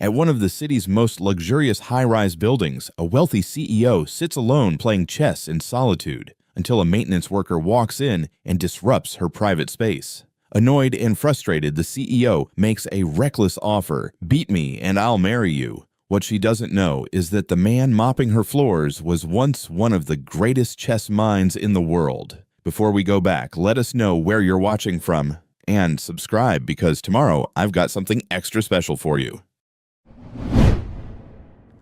At one of the city's most luxurious high-rise buildings, a wealthy CEO sits alone playing chess in solitude until a maintenance worker walks in and disrupts her private space. Annoyed and frustrated, the CEO makes a reckless offer, "Beat me and I'll marry you." What she doesn't know is that the man mopping her floors was once one of the greatest chess minds in the world. Before we go back, let us know where you're watching from and subscribe because tomorrow I've got something extra special for you.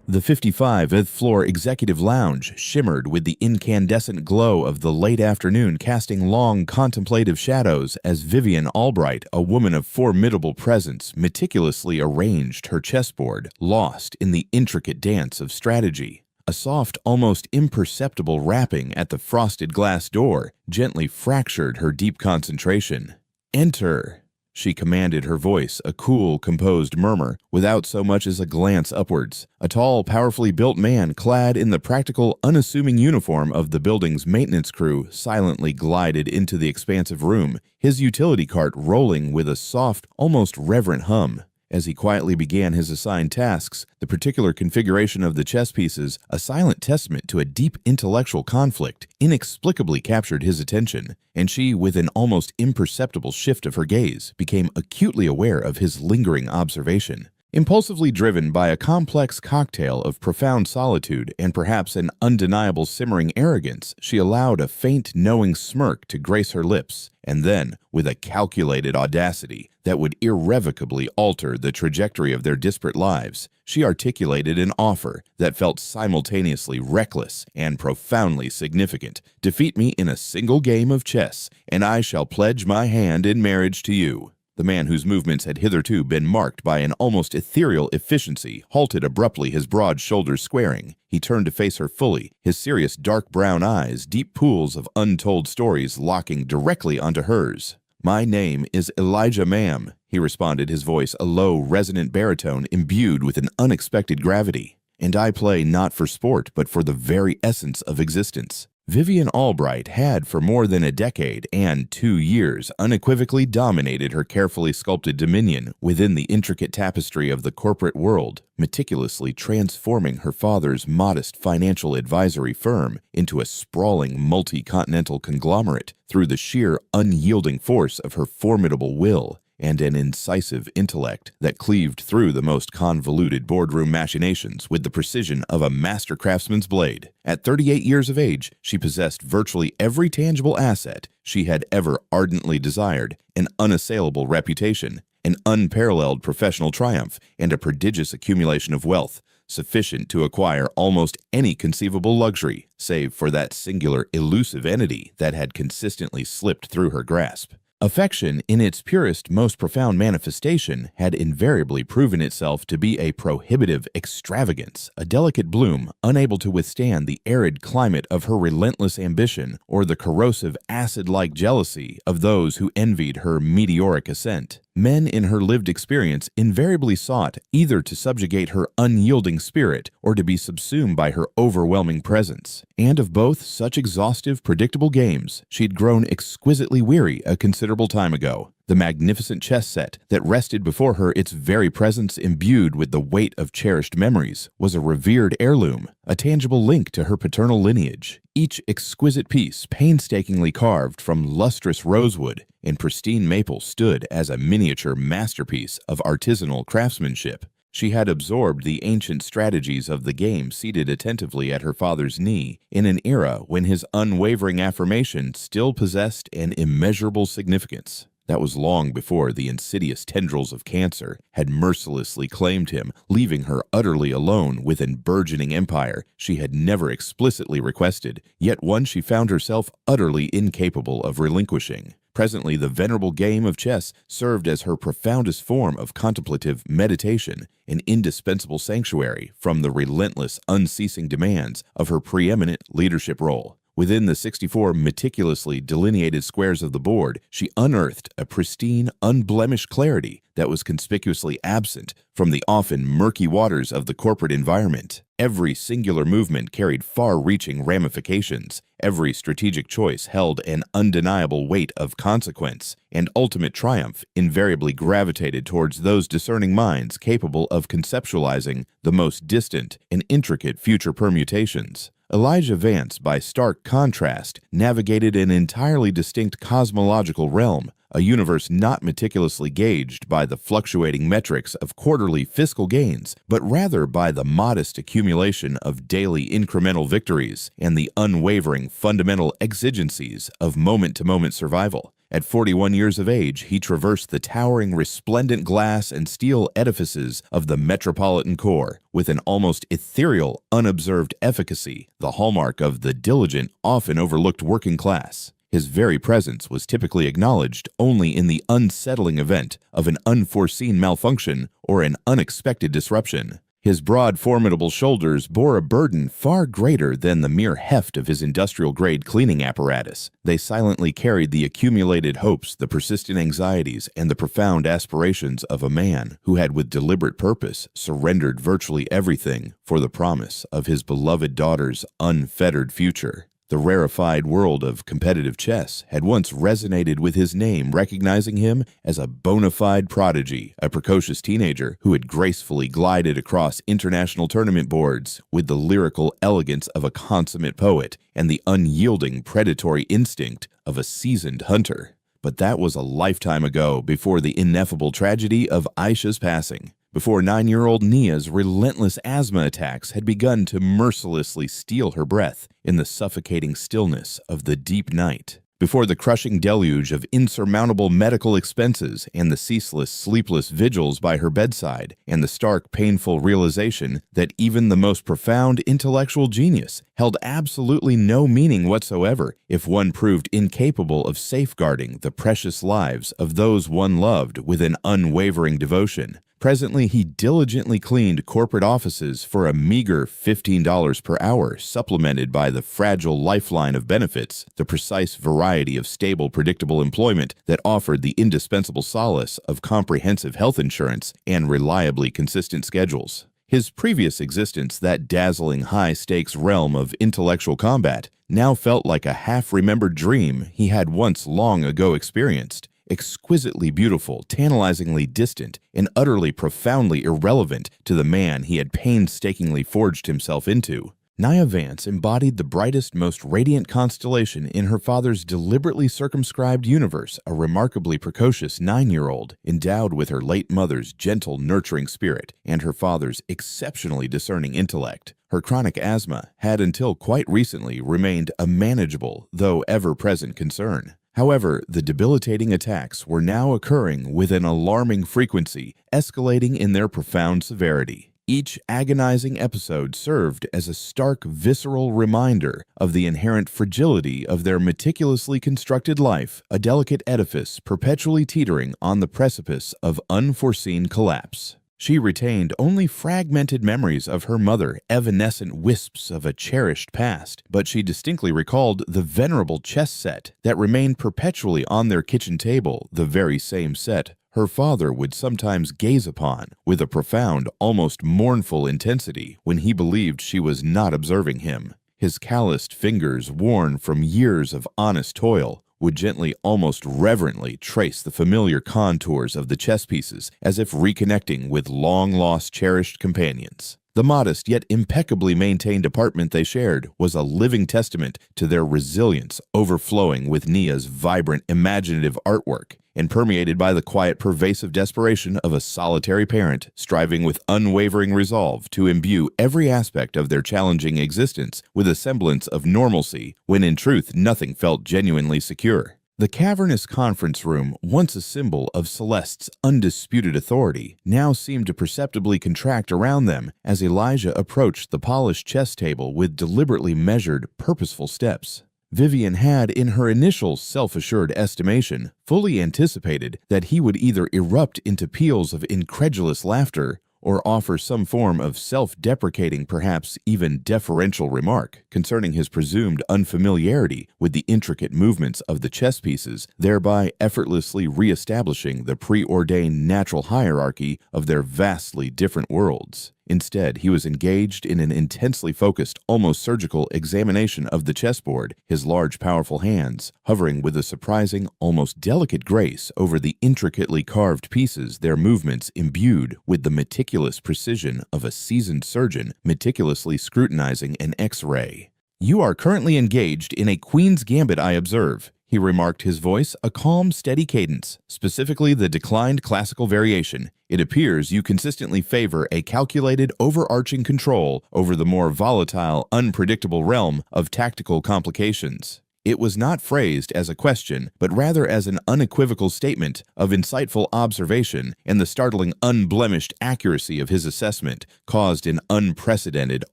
The 55th floor executive lounge shimmered with the incandescent glow of the late afternoon, casting long contemplative shadows as Vivian Albright, a woman of formidable presence, meticulously arranged her chessboard, lost in the intricate dance of strategy. A soft, almost imperceptible rapping at the frosted glass door gently fractured her deep concentration. "Enter," she commanded, her voice a cool, composed murmur, without so much as a glance upwards. A tall, powerfully built man, clad in the practical, unassuming uniform of the building's maintenance crew, silently glided into the expansive room, his utility cart rolling with a soft, almost reverent hum. As he quietly began his assigned tasks, the particular configuration of the chess pieces, a silent testament to a deep intellectual conflict, inexplicably captured his attention, and she, with an almost imperceptible shift of her gaze, became acutely aware of his lingering observation. Impulsively driven by a complex cocktail of profound solitude and perhaps an undeniable simmering arrogance, she allowed a faint, knowing smirk to grace her lips, and then, with a calculated audacity that would irrevocably alter the trajectory of their disparate lives, she articulated an offer that felt simultaneously reckless and profoundly significant. "Defeat me in a single game of chess, and I shall pledge my hand in marriage to you." The man, whose movements had hitherto been marked by an almost ethereal efficiency, halted abruptly, his broad shoulders squaring. He turned to face her fully, his serious dark brown eyes, deep pools of untold stories, locking directly onto hers. "My name is Elijah, ma'am," he responded, his voice a low, resonant baritone imbued with an unexpected gravity. "And I play not for sport, but for the very essence of existence." Vivian Albright had for more than a decade and 2 years unequivocally dominated her carefully sculpted dominion within the intricate tapestry of the corporate world, meticulously transforming her father's modest financial advisory firm into a sprawling multi-continental conglomerate through the sheer unyielding force of her formidable will and an incisive intellect that cleaved through the most convoluted boardroom machinations with the precision of a master craftsman's blade. At 38 years of age, she possessed virtually every tangible asset she had ever ardently desired: an unassailable reputation, an unparalleled professional triumph, and a prodigious accumulation of wealth, sufficient to acquire almost any conceivable luxury, save for that singular elusive entity that had consistently slipped through her grasp. Affection, in its purest, most profound manifestation, had invariably proven itself to be a prohibitive extravagance, a delicate bloom unable to withstand the arid climate of her relentless ambition or the corrosive acid-like jealousy of those who envied her meteoric ascent. Men in her lived experience invariably sought either to subjugate her unyielding spirit or to be subsumed by her overwhelming presence. And of both such exhaustive, predictable games, she'd grown exquisitely weary a considerable time ago. The magnificent chess set that rested before her, its very presence imbued with the weight of cherished memories, was a revered heirloom, a tangible link to her paternal lineage. Each exquisite piece, painstakingly carved from lustrous rosewood and pristine maple, stood as a miniature masterpiece of artisanal craftsmanship. She had absorbed the ancient strategies of the game seated attentively at her father's knee in an era when his unwavering affirmation still possessed an immeasurable significance. That was long before the insidious tendrils of cancer had mercilessly claimed him, leaving her utterly alone with an burgeoning empire she had never explicitly requested, yet one she found herself utterly incapable of relinquishing. Presently, the venerable game of chess served as her profoundest form of contemplative meditation, an indispensable sanctuary from the relentless, unceasing demands of her preeminent leadership role. Within the 64 meticulously delineated squares of the board, she unearthed a pristine, unblemished clarity that was conspicuously absent from the often murky waters of the corporate environment. Every singular movement carried far-reaching ramifications. Every strategic choice held an undeniable weight of consequence, and ultimate triumph invariably gravitated towards those discerning minds capable of conceptualizing the most distant and intricate future permutations. Elijah Vance, by stark contrast, navigated an entirely distinct cosmological realm, a universe not meticulously gauged by the fluctuating metrics of quarterly fiscal gains, but rather by the modest accumulation of daily incremental victories and the unwavering fundamental exigencies of moment-to-moment survival. At 41 years of age, he traversed the towering resplendent glass and steel edifices of the metropolitan core with an almost ethereal, unobserved efficacy, the hallmark of the diligent, often overlooked working class. His very presence was typically acknowledged only in the unsettling event of an unforeseen malfunction or an unexpected disruption. His broad, formidable shoulders bore a burden far greater than the mere heft of his industrial-grade cleaning apparatus. They silently carried the accumulated hopes, the persistent anxieties, and the profound aspirations of a man who had with deliberate purpose surrendered virtually everything for the promise of his beloved daughter's unfettered future. The rarefied world of competitive chess had once resonated with his name, recognizing him as a bona fide prodigy, a precocious teenager who had gracefully glided across international tournament boards with the lyrical elegance of a consummate poet and the unyielding predatory instinct of a seasoned hunter. But that was a lifetime ago, before the ineffable tragedy of Aisha's passing. Before 9-year-old Nia's relentless asthma attacks had begun to mercilessly steal her breath in the suffocating stillness of the deep night. Before the crushing deluge of insurmountable medical expenses and the ceaseless, sleepless vigils by her bedside, and the stark, painful realization that even the most profound intellectual genius held absolutely no meaning whatsoever if one proved incapable of safeguarding the precious lives of those one loved with an unwavering devotion. Presently, he diligently cleaned corporate offices for a meager $15 per hour, supplemented by the fragile lifeline of benefits, the precise variety of stable, predictable employment that offered the indispensable solace of comprehensive health insurance and reliably consistent schedules. His previous existence, that dazzling high-stakes realm of intellectual combat, now felt like a half-remembered dream he had once long ago experienced. Exquisitely beautiful, tantalizingly distant, and utterly profoundly irrelevant to the man he had painstakingly forged himself into. Nia Vance embodied the brightest, most radiant constellation in her father's deliberately circumscribed universe, a remarkably precocious 9-year-old, endowed with her late mother's gentle, nurturing spirit and her father's exceptionally discerning intellect. Her chronic asthma had until quite recently remained a manageable, though ever-present concern. However, the debilitating attacks were now occurring with an alarming frequency, escalating in their profound severity. Each agonizing episode served as a stark, visceral reminder of the inherent fragility of their meticulously constructed life, a delicate edifice perpetually teetering on the precipice of unforeseen collapse. She retained only fragmented memories of her mother, evanescent wisps of a cherished past, but she distinctly recalled the venerable chess set that remained perpetually on their kitchen table, the very same set her father would sometimes gaze upon with a profound, almost mournful intensity when he believed she was not observing him. His calloused fingers, worn from years of honest toil, would gently, almost reverently, trace the familiar contours of the chess pieces as if reconnecting with long-lost cherished companions. The modest yet impeccably maintained apartment they shared was a living testament to their resilience, overflowing with Nia's vibrant, imaginative artwork, and permeated by the quiet, pervasive desperation of a solitary parent, striving with unwavering resolve to imbue every aspect of their challenging existence with a semblance of normalcy, when in truth nothing felt genuinely secure. The cavernous conference room, once a symbol of Celeste's undisputed authority, now seemed to perceptibly contract around them as Elijah approached the polished chess table with deliberately measured, purposeful steps. Vivian had, in her initial self-assured estimation, fully anticipated that he would either erupt into peals of incredulous laughter or offer some form of self-deprecating, perhaps even deferential remark concerning his presumed unfamiliarity with the intricate movements of the chess pieces, thereby effortlessly re-establishing the preordained natural hierarchy of their vastly different worlds. Instead, he was engaged in an intensely focused, almost surgical examination of the chessboard, his large, powerful hands hovering with a surprising, almost delicate grace over the intricately carved pieces, their movements imbued with the meticulous precision of a seasoned surgeon meticulously scrutinizing an X-ray. "You are currently engaged in a queen's gambit, I observe," he remarked, his voice a calm, steady cadence, specifically the declined classical variation. "It appears you consistently favor a calculated, overarching control over the more volatile, unpredictable realm of tactical complications." It was not phrased as a question, but rather as an unequivocal statement of insightful observation, and the startling, unblemished accuracy of his assessment caused an unprecedented,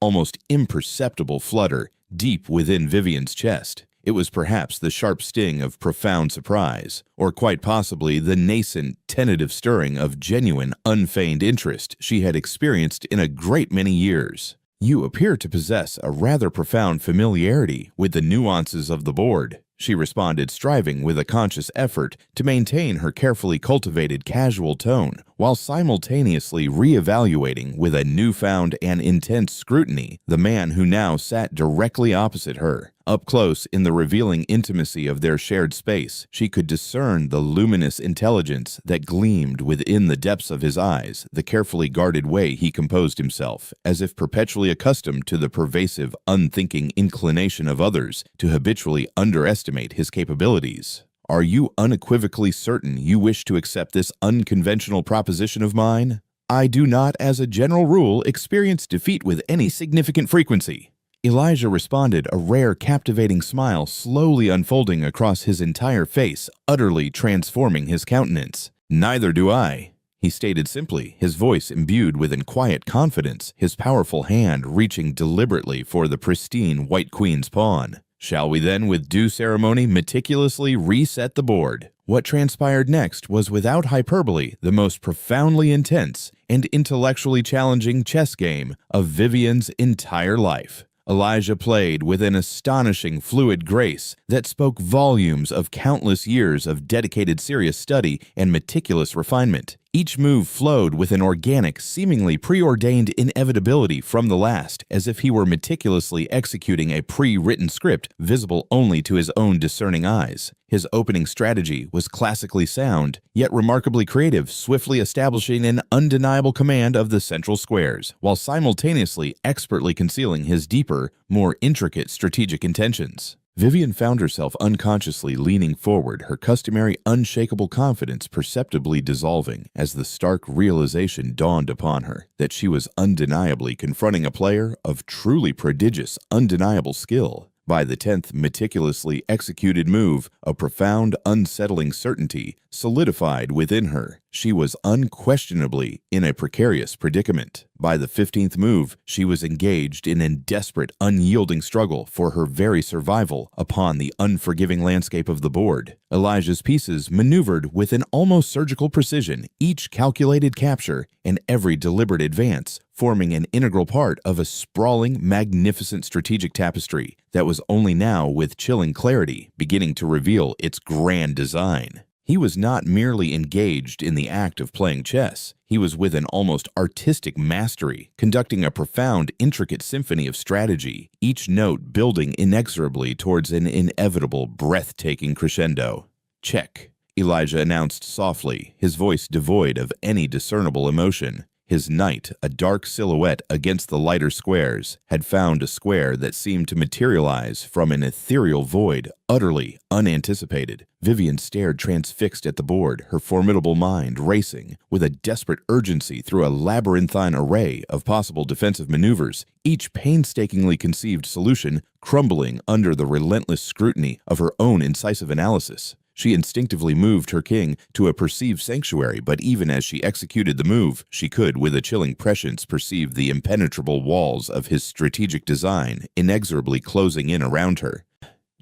almost imperceptible flutter deep within Vivian's chest. It was perhaps the sharp sting of profound surprise, or quite possibly the nascent, tentative stirring of genuine, unfeigned interest she had experienced in a great many years. "You appear to possess a rather profound familiarity with the nuances of the board," she responded, striving with a conscious effort to maintain her carefully cultivated casual tone, while simultaneously re-evaluating with a newfound and intense scrutiny the man who now sat directly opposite her. Up close, in the revealing intimacy of their shared space, she could discern the luminous intelligence that gleamed within the depths of his eyes, the carefully guarded way he composed himself, as if perpetually accustomed to the pervasive, unthinking inclination of others to habitually underestimate his capabilities. "Are you unequivocally certain you wish to accept this unconventional proposition of mine? I do not, as a general rule, experience defeat with any significant frequency." Elijah responded, a rare, captivating smile slowly unfolding across his entire face, utterly transforming his countenance. "Neither do I," he stated simply, his voice imbued with quiet confidence, his powerful hand reaching deliberately for the pristine white queen's pawn. "Shall we then, with due ceremony, meticulously reset the board?" What transpired next was, without hyperbole, the most profoundly intense and intellectually challenging chess game of Vivian's entire life. Elijah played with an astonishing fluid grace that spoke volumes of countless years of dedicated serious study and meticulous refinement. Each move flowed with an organic, seemingly preordained inevitability from the last, as if he were meticulously executing a pre-written script visible only to his own discerning eyes. His opening strategy was classically sound, yet remarkably creative, swiftly establishing an undeniable command of the central squares, while simultaneously expertly concealing his deeper, more intricate strategic intentions. Vivian found herself unconsciously leaning forward, her customary unshakable confidence perceptibly dissolving as the stark realization dawned upon her that she was undeniably confronting a player of truly prodigious, undeniable skill. By the 10th meticulously executed move, a profound, unsettling certainty solidified within her. She was unquestionably in a precarious predicament. By the 15th move, she was engaged in a desperate, unyielding struggle for her very survival upon the unforgiving landscape of the board. Elijah's pieces maneuvered with an almost surgical precision, each calculated capture and every deliberate advance forming an integral part of a sprawling, magnificent strategic tapestry that was only now, with chilling clarity, beginning to reveal its grand design. He was not merely engaged in the act of playing chess. He was with an almost artistic mastery, conducting a profound, intricate symphony of strategy, each note building inexorably towards an inevitable, breathtaking crescendo. "Check," Elijah announced softly, his voice devoid of any discernible emotion. His knight, a dark silhouette against the lighter squares, had found a square that seemed to materialize from an ethereal void, utterly unanticipated. Vivian stared transfixed at the board, her formidable mind racing with a desperate urgency through a labyrinthine array of possible defensive maneuvers, each painstakingly conceived solution crumbling under the relentless scrutiny of her own incisive analysis. She instinctively moved her king to a perceived sanctuary, but even as she executed the move, she could, with a chilling prescience, perceive the impenetrable walls of his strategic design inexorably closing in around her.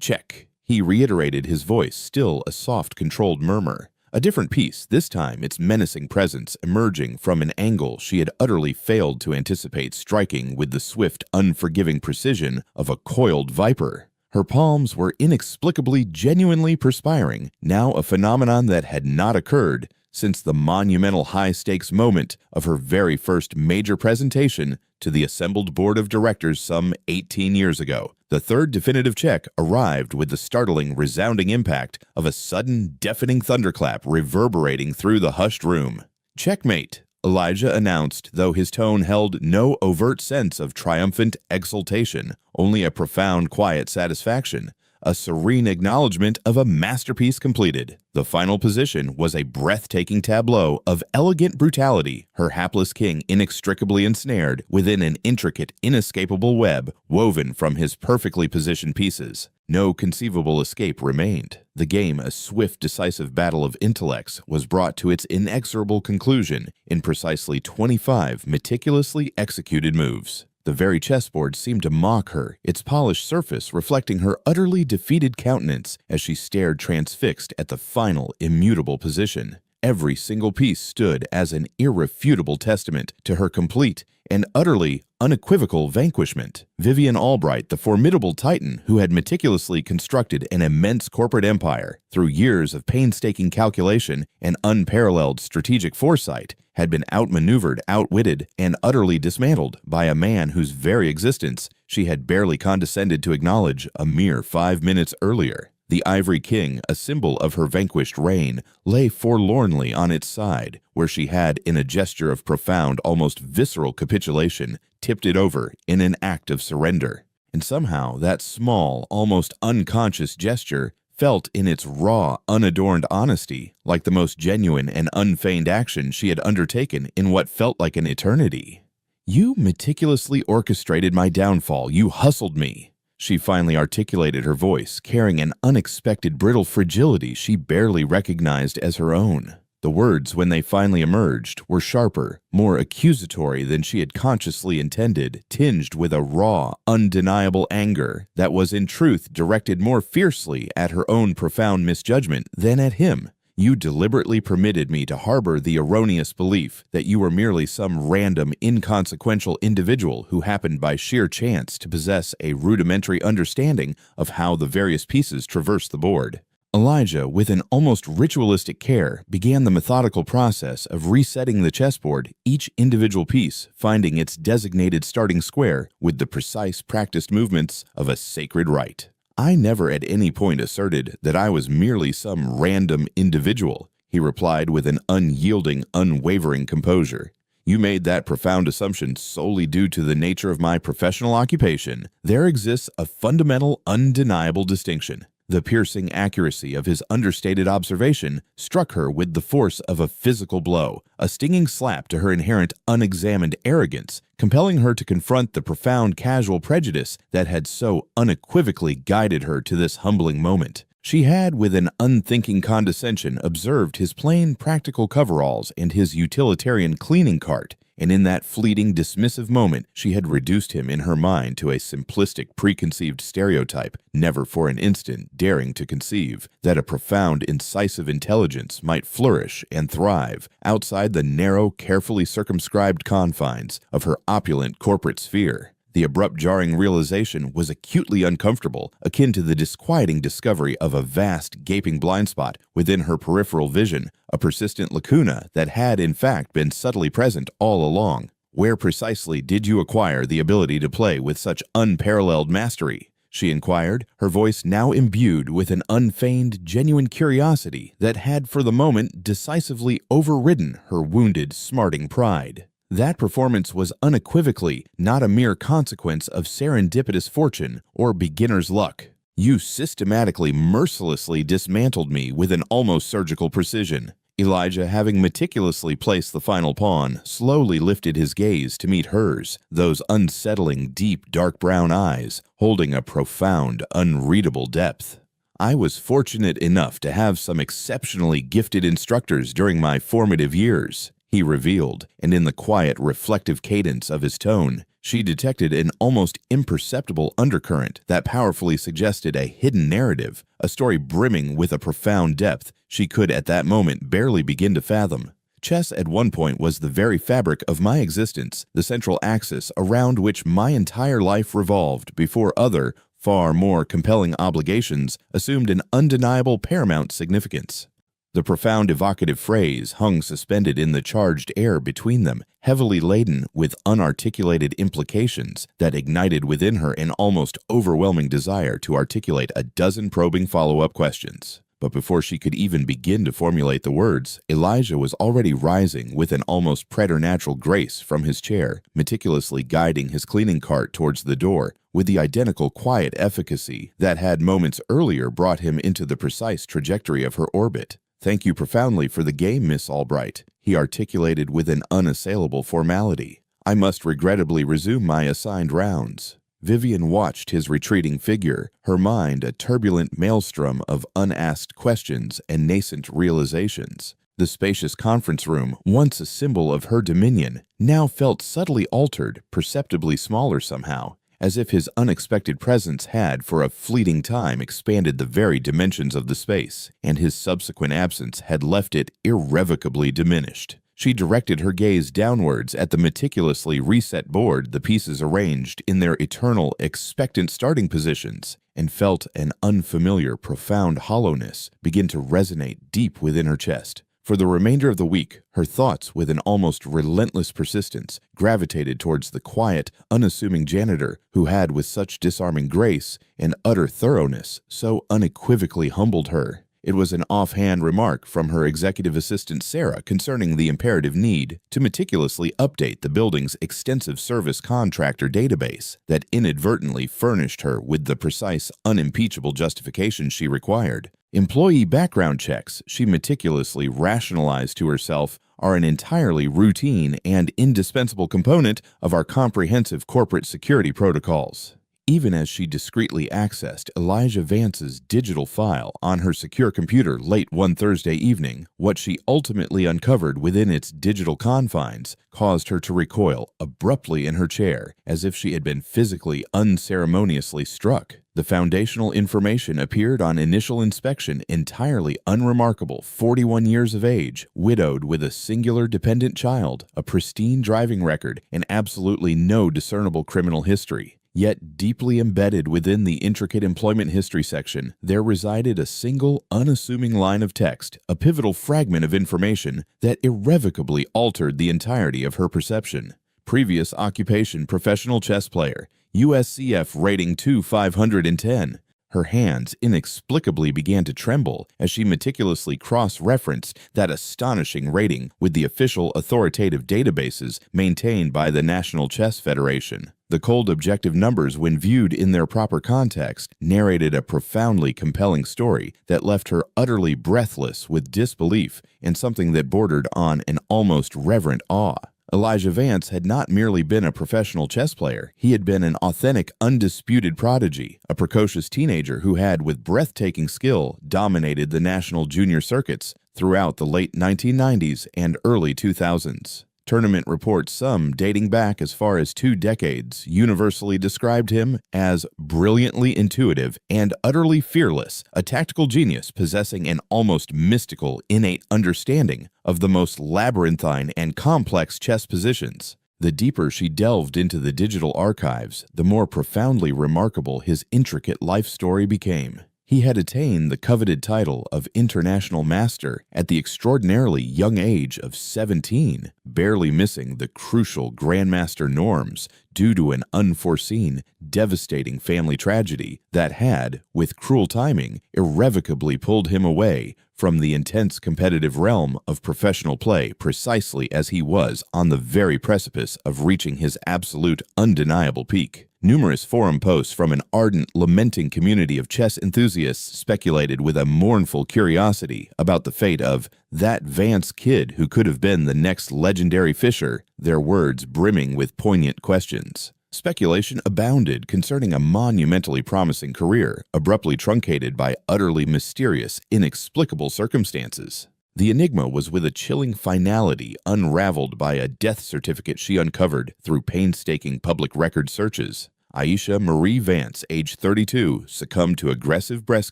"Check," he reiterated, his voice still a soft, controlled murmur. A different piece, this time its menacing presence emerging from an angle she had utterly failed to anticipate, striking with the swift, unforgiving precision of a coiled viper. Her palms were inexplicably, genuinely perspiring, now a phenomenon that had not occurred since the monumental high-stakes moment of her very first major presentation to the assembled board of directors some 18 years ago. The third definitive check arrived with the startling, resounding impact of a sudden, deafening thunderclap reverberating through the hushed room. "Checkmate," Elijah announced, though his tone held no overt sense of triumphant exultation, only a profound, quiet satisfaction, a serene acknowledgement of a masterpiece completed. The final position was a breathtaking tableau of elegant brutality, her hapless king inextricably ensnared within an intricate, inescapable web woven from his perfectly positioned pieces. No conceivable escape remained. The game, a swift, decisive battle of intellects, was brought to its inexorable conclusion in precisely 25 meticulously executed moves. The very chessboard seemed to mock her, its polished surface reflecting her utterly defeated countenance as she stared transfixed at the final, immutable position. Every single piece stood as an irrefutable testament to her complete and utterly unequivocal vanquishment. Vivian Albright, the formidable titan who had meticulously constructed an immense corporate empire through years of painstaking calculation and unparalleled strategic foresight, had been outmaneuvered, outwitted, and utterly dismantled by a man whose very existence she had barely condescended to acknowledge a mere 5 minutes earlier. The Ivory King, a symbol of her vanquished reign, lay forlornly on its side, where she had, in a gesture of profound, almost visceral capitulation, tipped it over in an act of surrender. And somehow that small, almost unconscious gesture felt in its raw, unadorned honesty like the most genuine and unfeigned action she had undertaken in what felt like an eternity. "You meticulously orchestrated my downfall. You hustled me." She finally articulated, her voice carrying an unexpected brittle fragility she barely recognized as her own. The words, when they finally emerged, were sharper, more accusatory than she had consciously intended, tinged with a raw, undeniable anger that was in truth directed more fiercely at her own profound misjudgment than at him. "You deliberately permitted me to harbor the erroneous belief that you were merely some random, inconsequential individual who happened by sheer chance to possess a rudimentary understanding of how the various pieces traversed the board." Elijah, with an almost ritualistic care, began the methodical process of resetting the chessboard, each individual piece finding its designated starting square with the precise, practiced movements of a sacred rite. "I never at any point asserted that I was merely some random individual," he replied with an unyielding, unwavering composure. "You made that profound assumption solely due to the nature of my professional occupation. There exists a fundamental, undeniable distinction." The piercing accuracy of his understated observation struck her with the force of a physical blow, a stinging slap to her inherent unexamined arrogance, compelling her to confront the profound casual prejudice that had so unequivocally guided her to this humbling moment. She had, with an unthinking condescension, observed his plain, practical coveralls and his utilitarian cleaning cart, and in that fleeting, dismissive moment she had reduced him in her mind to a simplistic, preconceived stereotype, never for an instant daring to conceive that a profound, incisive intelligence might flourish and thrive outside the narrow, carefully circumscribed confines of her opulent corporate sphere. The abrupt, jarring realization was acutely uncomfortable, akin to the disquieting discovery of a vast, gaping blind spot within her peripheral vision, a persistent lacuna that had, in fact, been subtly present all along. "Where precisely did you acquire the ability to play with such unparalleled mastery?" she inquired, her voice now imbued with an unfeigned, genuine curiosity that had, for the moment, decisively overridden her wounded, smarting pride. That performance was unequivocally not a mere consequence of serendipitous fortune or beginner's luck. "You systematically, mercilessly dismantled me with an almost surgical precision." Elijah, having meticulously placed the final pawn, slowly lifted his gaze to meet hers, those unsettling, deep, dark brown eyes holding a profound, unreadable depth. "I was fortunate enough to have some exceptionally gifted instructors during my formative years," he revealed, and in the quiet, reflective cadence of his tone, she detected an almost imperceptible undercurrent that powerfully suggested a hidden narrative, a story brimming with a profound depth she could at that moment barely begin to fathom. "Chess at one point was the very fabric of my existence, the central axis around which my entire life revolved before other, far more compelling obligations assumed an undeniable paramount significance." The profound evocative phrase hung suspended in the charged air between them, heavily laden with unarticulated implications that ignited within her an almost overwhelming desire to articulate a dozen probing follow-up questions. But before she could even begin to formulate the words, Elijah was already rising with an almost preternatural grace from his chair, meticulously guiding his cleaning cart towards the door with the identical quiet efficacy that had moments earlier brought him into the precise trajectory of her orbit. "Thank you profoundly for the game, Miss Albright," he articulated with an unassailable formality. "I must regrettably resume my assigned rounds." Vivian watched his retreating figure, her mind a turbulent maelstrom of unasked questions and nascent realizations. The spacious conference room, once a symbol of her dominion, now felt subtly altered, perceptibly smaller somehow, as if his unexpected presence had for a fleeting time expanded the very dimensions of the space, and his subsequent absence had left it irrevocably diminished. She directed her gaze downwards at the meticulously reset board, the pieces arranged in their eternal, expectant starting positions, and felt an unfamiliar, profound hollowness begin to resonate deep within her chest. For the remainder of the week, her thoughts, with an almost relentless persistence, gravitated towards the quiet, unassuming janitor who had, with such disarming grace and utter thoroughness, so unequivocally humbled her. It was an offhand remark from her executive assistant Sarah concerning the imperative need to meticulously update the building's extensive service contractor database that inadvertently furnished her with the precise, unimpeachable justification she required. Employee background checks, she meticulously rationalized to herself, are an entirely routine and indispensable component of our comprehensive corporate security protocols. Even as she discreetly accessed Elijah Vance's digital file on her secure computer late one Thursday evening, what she ultimately uncovered within its digital confines caused her to recoil abruptly in her chair, as if she had been physically unceremoniously struck. The foundational information appeared on initial inspection entirely unremarkable: 41 years of age, widowed with a singular dependent child, a pristine driving record, and absolutely no discernible criminal history. Yet deeply embedded within the intricate employment history section, there resided a single, unassuming line of text, a pivotal fragment of information that irrevocably altered the entirety of her perception. Previous occupation: professional chess player, USCF rating 2,510. Her hands inexplicably began to tremble as she meticulously cross-referenced that astonishing rating with the official authoritative databases maintained by the National Chess Federation. The cold objective numbers, when viewed in their proper context, narrated a profoundly compelling story that left her utterly breathless with disbelief and something that bordered on an almost reverent awe. Elijah Vance had not merely been a professional chess player. He had been an authentic, undisputed prodigy, a precocious teenager who had, with breathtaking skill, dominated the national junior circuits throughout the late 1990s and early 2000s. Tournament reports, some dating back as far as 2 decades, universally described him as brilliantly intuitive and utterly fearless, a tactical genius possessing an almost mystical, innate understanding of the most labyrinthine and complex chess positions. The deeper she delved into the digital archives, the more profoundly remarkable his intricate life story became. He had attained the coveted title of International Master at the extraordinarily young age of 17, barely missing the crucial Grandmaster norms due to an unforeseen, devastating family tragedy that had, with cruel timing, irrevocably pulled him away from the intense competitive realm of professional play precisely as he was on the very precipice of reaching his absolute, undeniable peak. Numerous forum posts from an ardent, lamenting community of chess enthusiasts speculated with a mournful curiosity about the fate of that Vance kid who could have been the next legendary Fischer, their words brimming with poignant questions. Speculation abounded concerning a monumentally promising career, abruptly truncated by utterly mysterious, inexplicable circumstances. The enigma was with a chilling finality unraveled by a death certificate she uncovered through painstaking public record searches. Aisha Marie Vance, age 32, succumbed to aggressive breast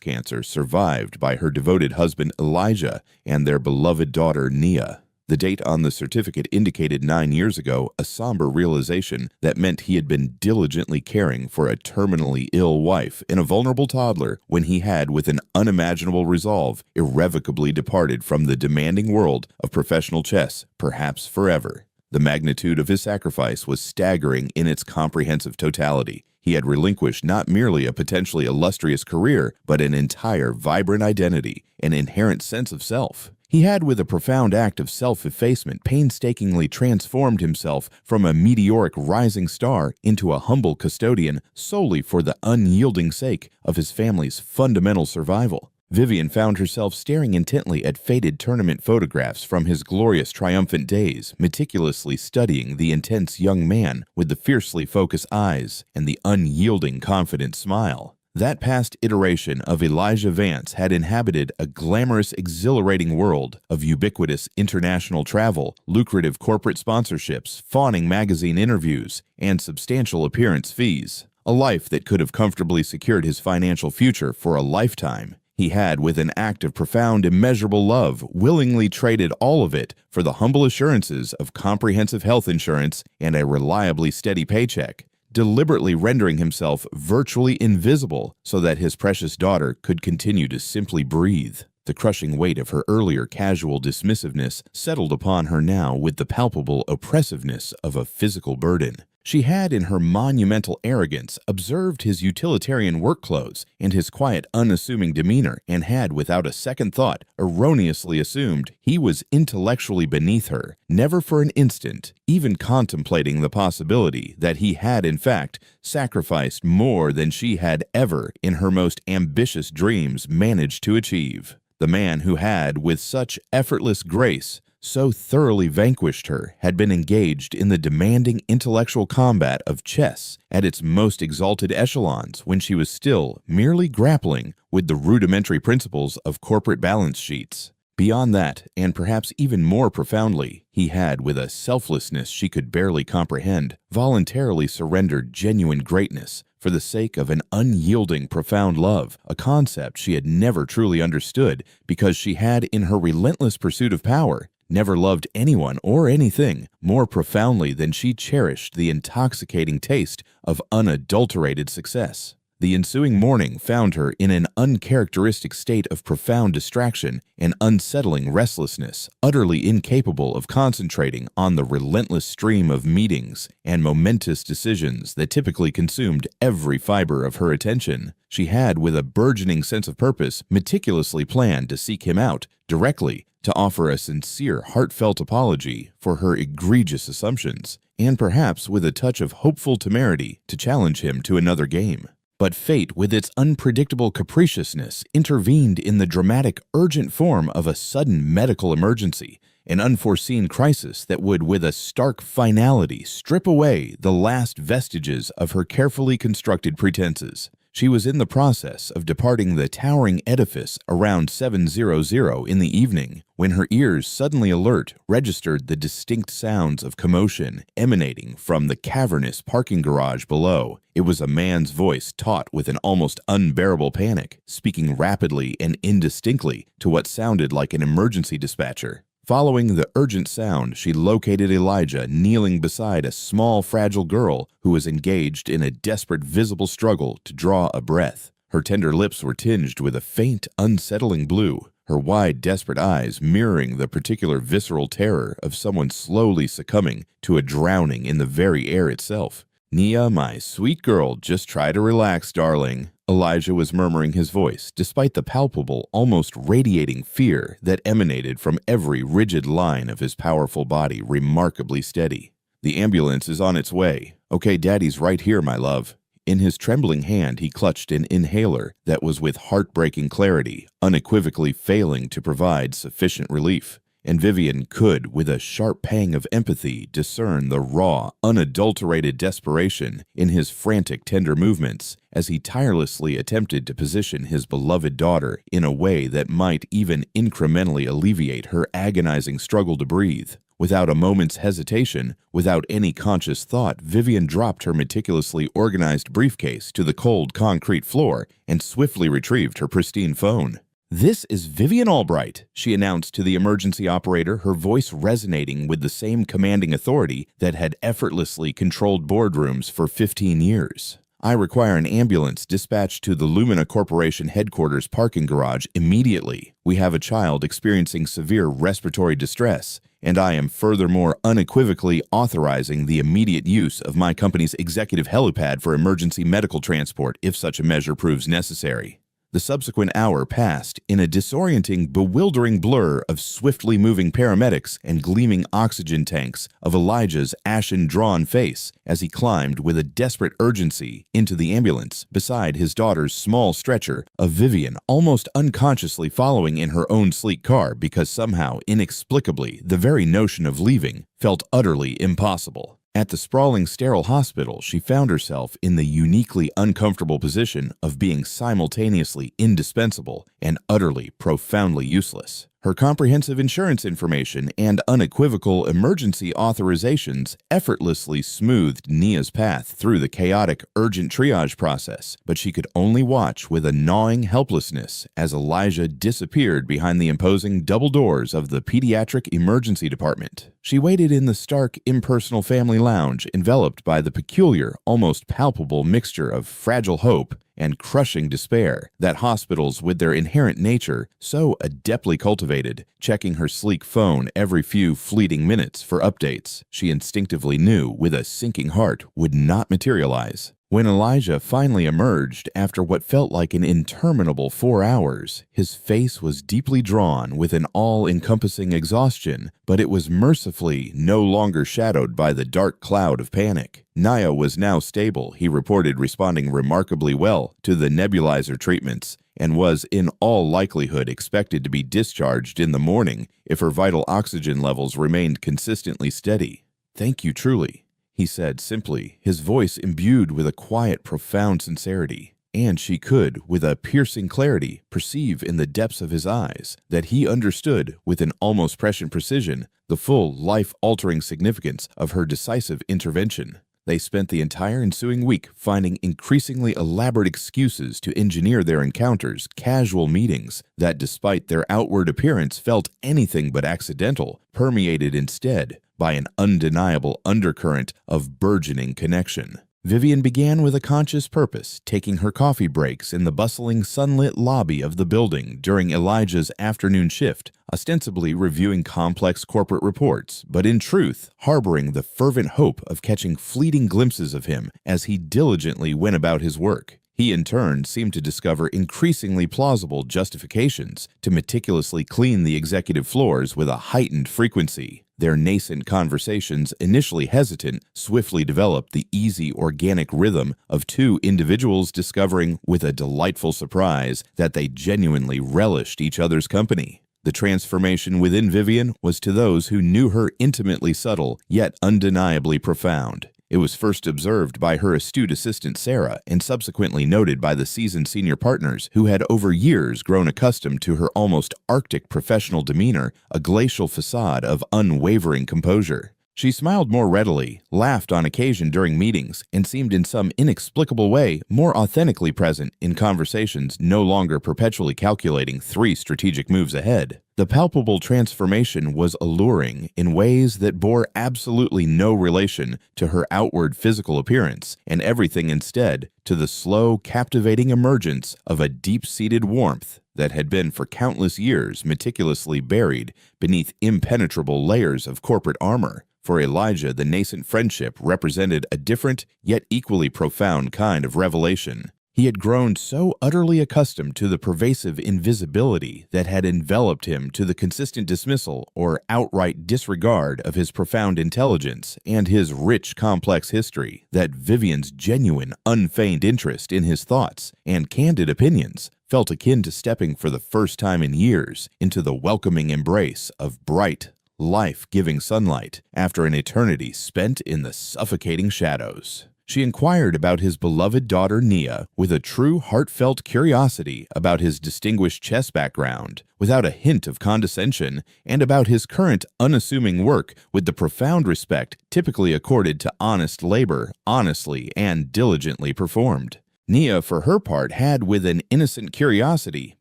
cancer, survived by her devoted husband Elijah and their beloved daughter Nia. The date on the certificate indicated 9 years ago a somber realization that meant he had been diligently caring for a terminally ill wife and a vulnerable toddler when he had, with an unimaginable resolve, irrevocably departed from the demanding world of professional chess, perhaps forever. The magnitude of his sacrifice was staggering in its comprehensive totality. He had relinquished not merely a potentially illustrious career, but an entire vibrant identity, an inherent sense of self. He had, with a profound act of self-effacement, painstakingly transformed himself from a meteoric rising star into a humble custodian solely for the unyielding sake of his family's fundamental survival. Vivian found herself staring intently at faded tournament photographs from his glorious triumphant days, meticulously studying the intense young man with the fiercely focused eyes and the unyielding confident smile. That past iteration of Elijah Vance had inhabited a glamorous, exhilarating world of ubiquitous international travel, lucrative corporate sponsorships, fawning magazine interviews, and substantial appearance fees. A life that could have comfortably secured his financial future for a lifetime. He had, with an act of profound, immeasurable love, willingly traded all of it for the humble assurances of comprehensive health insurance and a reliably steady paycheck, deliberately rendering himself virtually invisible so that his precious daughter could continue to simply breathe. The crushing weight of her earlier casual dismissiveness settled upon her now with the palpable oppressiveness of a physical burden. She had, in her monumental arrogance, observed his utilitarian work clothes and his quiet, unassuming demeanor, and had, without a second thought, erroneously assumed he was intellectually beneath her, never for an instant even contemplating the possibility that he had, in fact, sacrificed more than she had ever, in her most ambitious dreams, managed to achieve. The man who had, with such effortless grace, so thoroughly vanquished her, had been engaged in the demanding intellectual combat of chess at its most exalted echelons when she was still merely grappling with the rudimentary principles of corporate balance sheets. Beyond that, and perhaps even more profoundly, he had, with a selflessness she could barely comprehend, voluntarily surrendered genuine greatness for the sake of an unyielding, profound love, a concept she had never truly understood because she had, in her relentless pursuit of power, never loved anyone or anything more profoundly than she cherished the intoxicating taste of unadulterated success. The ensuing morning found her in an uncharacteristic state of profound distraction and unsettling restlessness, utterly incapable of concentrating on the relentless stream of meetings and momentous decisions that typically consumed every fiber of her attention. She had, with a burgeoning sense of purpose, meticulously planned to seek him out directly, to offer a sincere, heartfelt apology for her egregious assumptions, and perhaps with a touch of hopeful temerity to challenge him to another game. But fate, with its unpredictable capriciousness, intervened in the dramatic, urgent form of a sudden medical emergency, an unforeseen crisis that would, with a stark finality, strip away the last vestiges of her carefully constructed pretenses. She was in the process of departing the towering edifice around 7:00 in the evening when her ears, suddenly alert, registered the distinct sounds of commotion emanating from the cavernous parking garage below. It was a man's voice taut with an almost unbearable panic, speaking rapidly and indistinctly to what sounded like an emergency dispatcher. Following the urgent sound, she located Elijah kneeling beside a small, fragile girl who was engaged in a desperate, visible struggle to draw a breath. Her tender lips were tinged with a faint, unsettling blue, her wide, desperate eyes mirroring the particular visceral terror of someone slowly succumbing to a drowning in the very air itself. "Nia, my sweet girl, just try to relax, darling," Elijah was murmuring his voice, despite the palpable, almost radiating fear that emanated from every rigid line of his powerful body, remarkably steady. "The ambulance is on its way. Okay, Daddy's right here, my love." In his trembling hand, he clutched an inhaler that was, with heartbreaking clarity, unequivocally failing to provide sufficient relief. And Vivian could, with a sharp pang of empathy, discern the raw, unadulterated desperation in his frantic, tender movements as he tirelessly attempted to position his beloved daughter in a way that might even incrementally alleviate her agonizing struggle to breathe. Without a moment's hesitation, without any conscious thought, Vivian dropped her meticulously organized briefcase to the cold concrete floor and swiftly retrieved her pristine phone. "This is Vivian Albright," she announced to the emergency operator, her voice resonating with the same commanding authority that had effortlessly controlled boardrooms for 15 years. "I require an ambulance dispatched to the Lumina Corporation headquarters parking garage immediately. We have a child experiencing severe respiratory distress, and I am furthermore unequivocally authorizing the immediate use of my company's executive helipad for emergency medical transport if such a measure proves necessary." The subsequent hour passed in a disorienting, bewildering blur of swiftly moving paramedics and gleaming oxygen tanks of Elijah's ashen-drawn face as he climbed with a desperate urgency into the ambulance beside his daughter's small stretcher, of Vivian almost unconsciously following in her own sleek car because somehow, inexplicably, the very notion of leaving felt utterly impossible. At the sprawling sterile hospital, she found herself in the uniquely uncomfortable position of being simultaneously indispensable and utterly, profoundly useless. Her comprehensive insurance information and unequivocal emergency authorizations effortlessly smoothed Nia's path through the chaotic, urgent triage process, but she could only watch with a gnawing helplessness as Elijah disappeared behind the imposing double doors of the pediatric emergency department. She waited in the stark, impersonal family lounge, enveloped by the peculiar, almost palpable mixture of fragile hope and crushing despair that hospitals with their inherent nature so adeptly cultivated, checking her sleek phone every few fleeting minutes for updates she instinctively knew with a sinking heart would not materialize. When Elijah finally emerged after what felt like an interminable 4 hours, his face was deeply drawn with an all-encompassing exhaustion, but it was mercifully no longer shadowed by the dark cloud of panic. Nia was now stable, he reported, responding remarkably well to the nebulizer treatments, and was in all likelihood expected to be discharged in the morning if her vital oxygen levels remained consistently steady. "Thank you truly," he said simply, his voice imbued with a quiet, profound sincerity. And she could, with a piercing clarity, perceive in the depths of his eyes that he understood, with an almost prescient precision, the full, life-altering significance of her decisive intervention. They spent the entire ensuing week finding increasingly elaborate excuses to engineer their encounters, casual meetings that, despite their outward appearance, felt anything but accidental, permeated instead by an undeniable undercurrent of burgeoning connection. Vivian began with a conscious purpose, taking her coffee breaks in the bustling, sunlit lobby of the building during Elijah's afternoon shift, ostensibly reviewing complex corporate reports, but in truth harboring the fervent hope of catching fleeting glimpses of him as he diligently went about his work. He, in turn, seemed to discover increasingly plausible justifications to meticulously clean the executive floors with a heightened frequency. Their nascent conversations, initially hesitant, swiftly developed the easy, organic rhythm of two individuals discovering, with a delightful surprise, that they genuinely relished each other's company. The transformation within Vivian was, to those who knew her, intimately subtle, yet undeniably profound. It was first observed by her astute assistant Sarah and subsequently noted by the seasoned senior partners who had over years grown accustomed to her almost arctic professional demeanor, a glacial facade of unwavering composure. She smiled more readily, laughed on occasion during meetings, and seemed in some inexplicable way more authentically present in conversations no longer perpetually calculating 3 strategic moves ahead. The palpable transformation was alluring in ways that bore absolutely no relation to her outward physical appearance, and everything instead to the slow, captivating emergence of a deep-seated warmth that had been for countless years meticulously buried beneath impenetrable layers of corporate armor. For Elijah, the nascent friendship represented a different, yet equally profound kind of revelation. He had grown so utterly accustomed to the pervasive invisibility that had enveloped him, to the consistent dismissal or outright disregard of his profound intelligence and his rich, complex history, that Vivian's genuine, unfeigned interest in his thoughts and candid opinions felt akin to stepping for the first time in years into the welcoming embrace of bright, life-giving sunlight after an eternity spent in the suffocating shadows. She inquired about his beloved daughter Nia with a true heartfelt curiosity about his distinguished chess background, without a hint of condescension, and about his current unassuming work with the profound respect typically accorded to honest labor, honestly and diligently performed. Nia, for her part, had, with an innocent curiosity,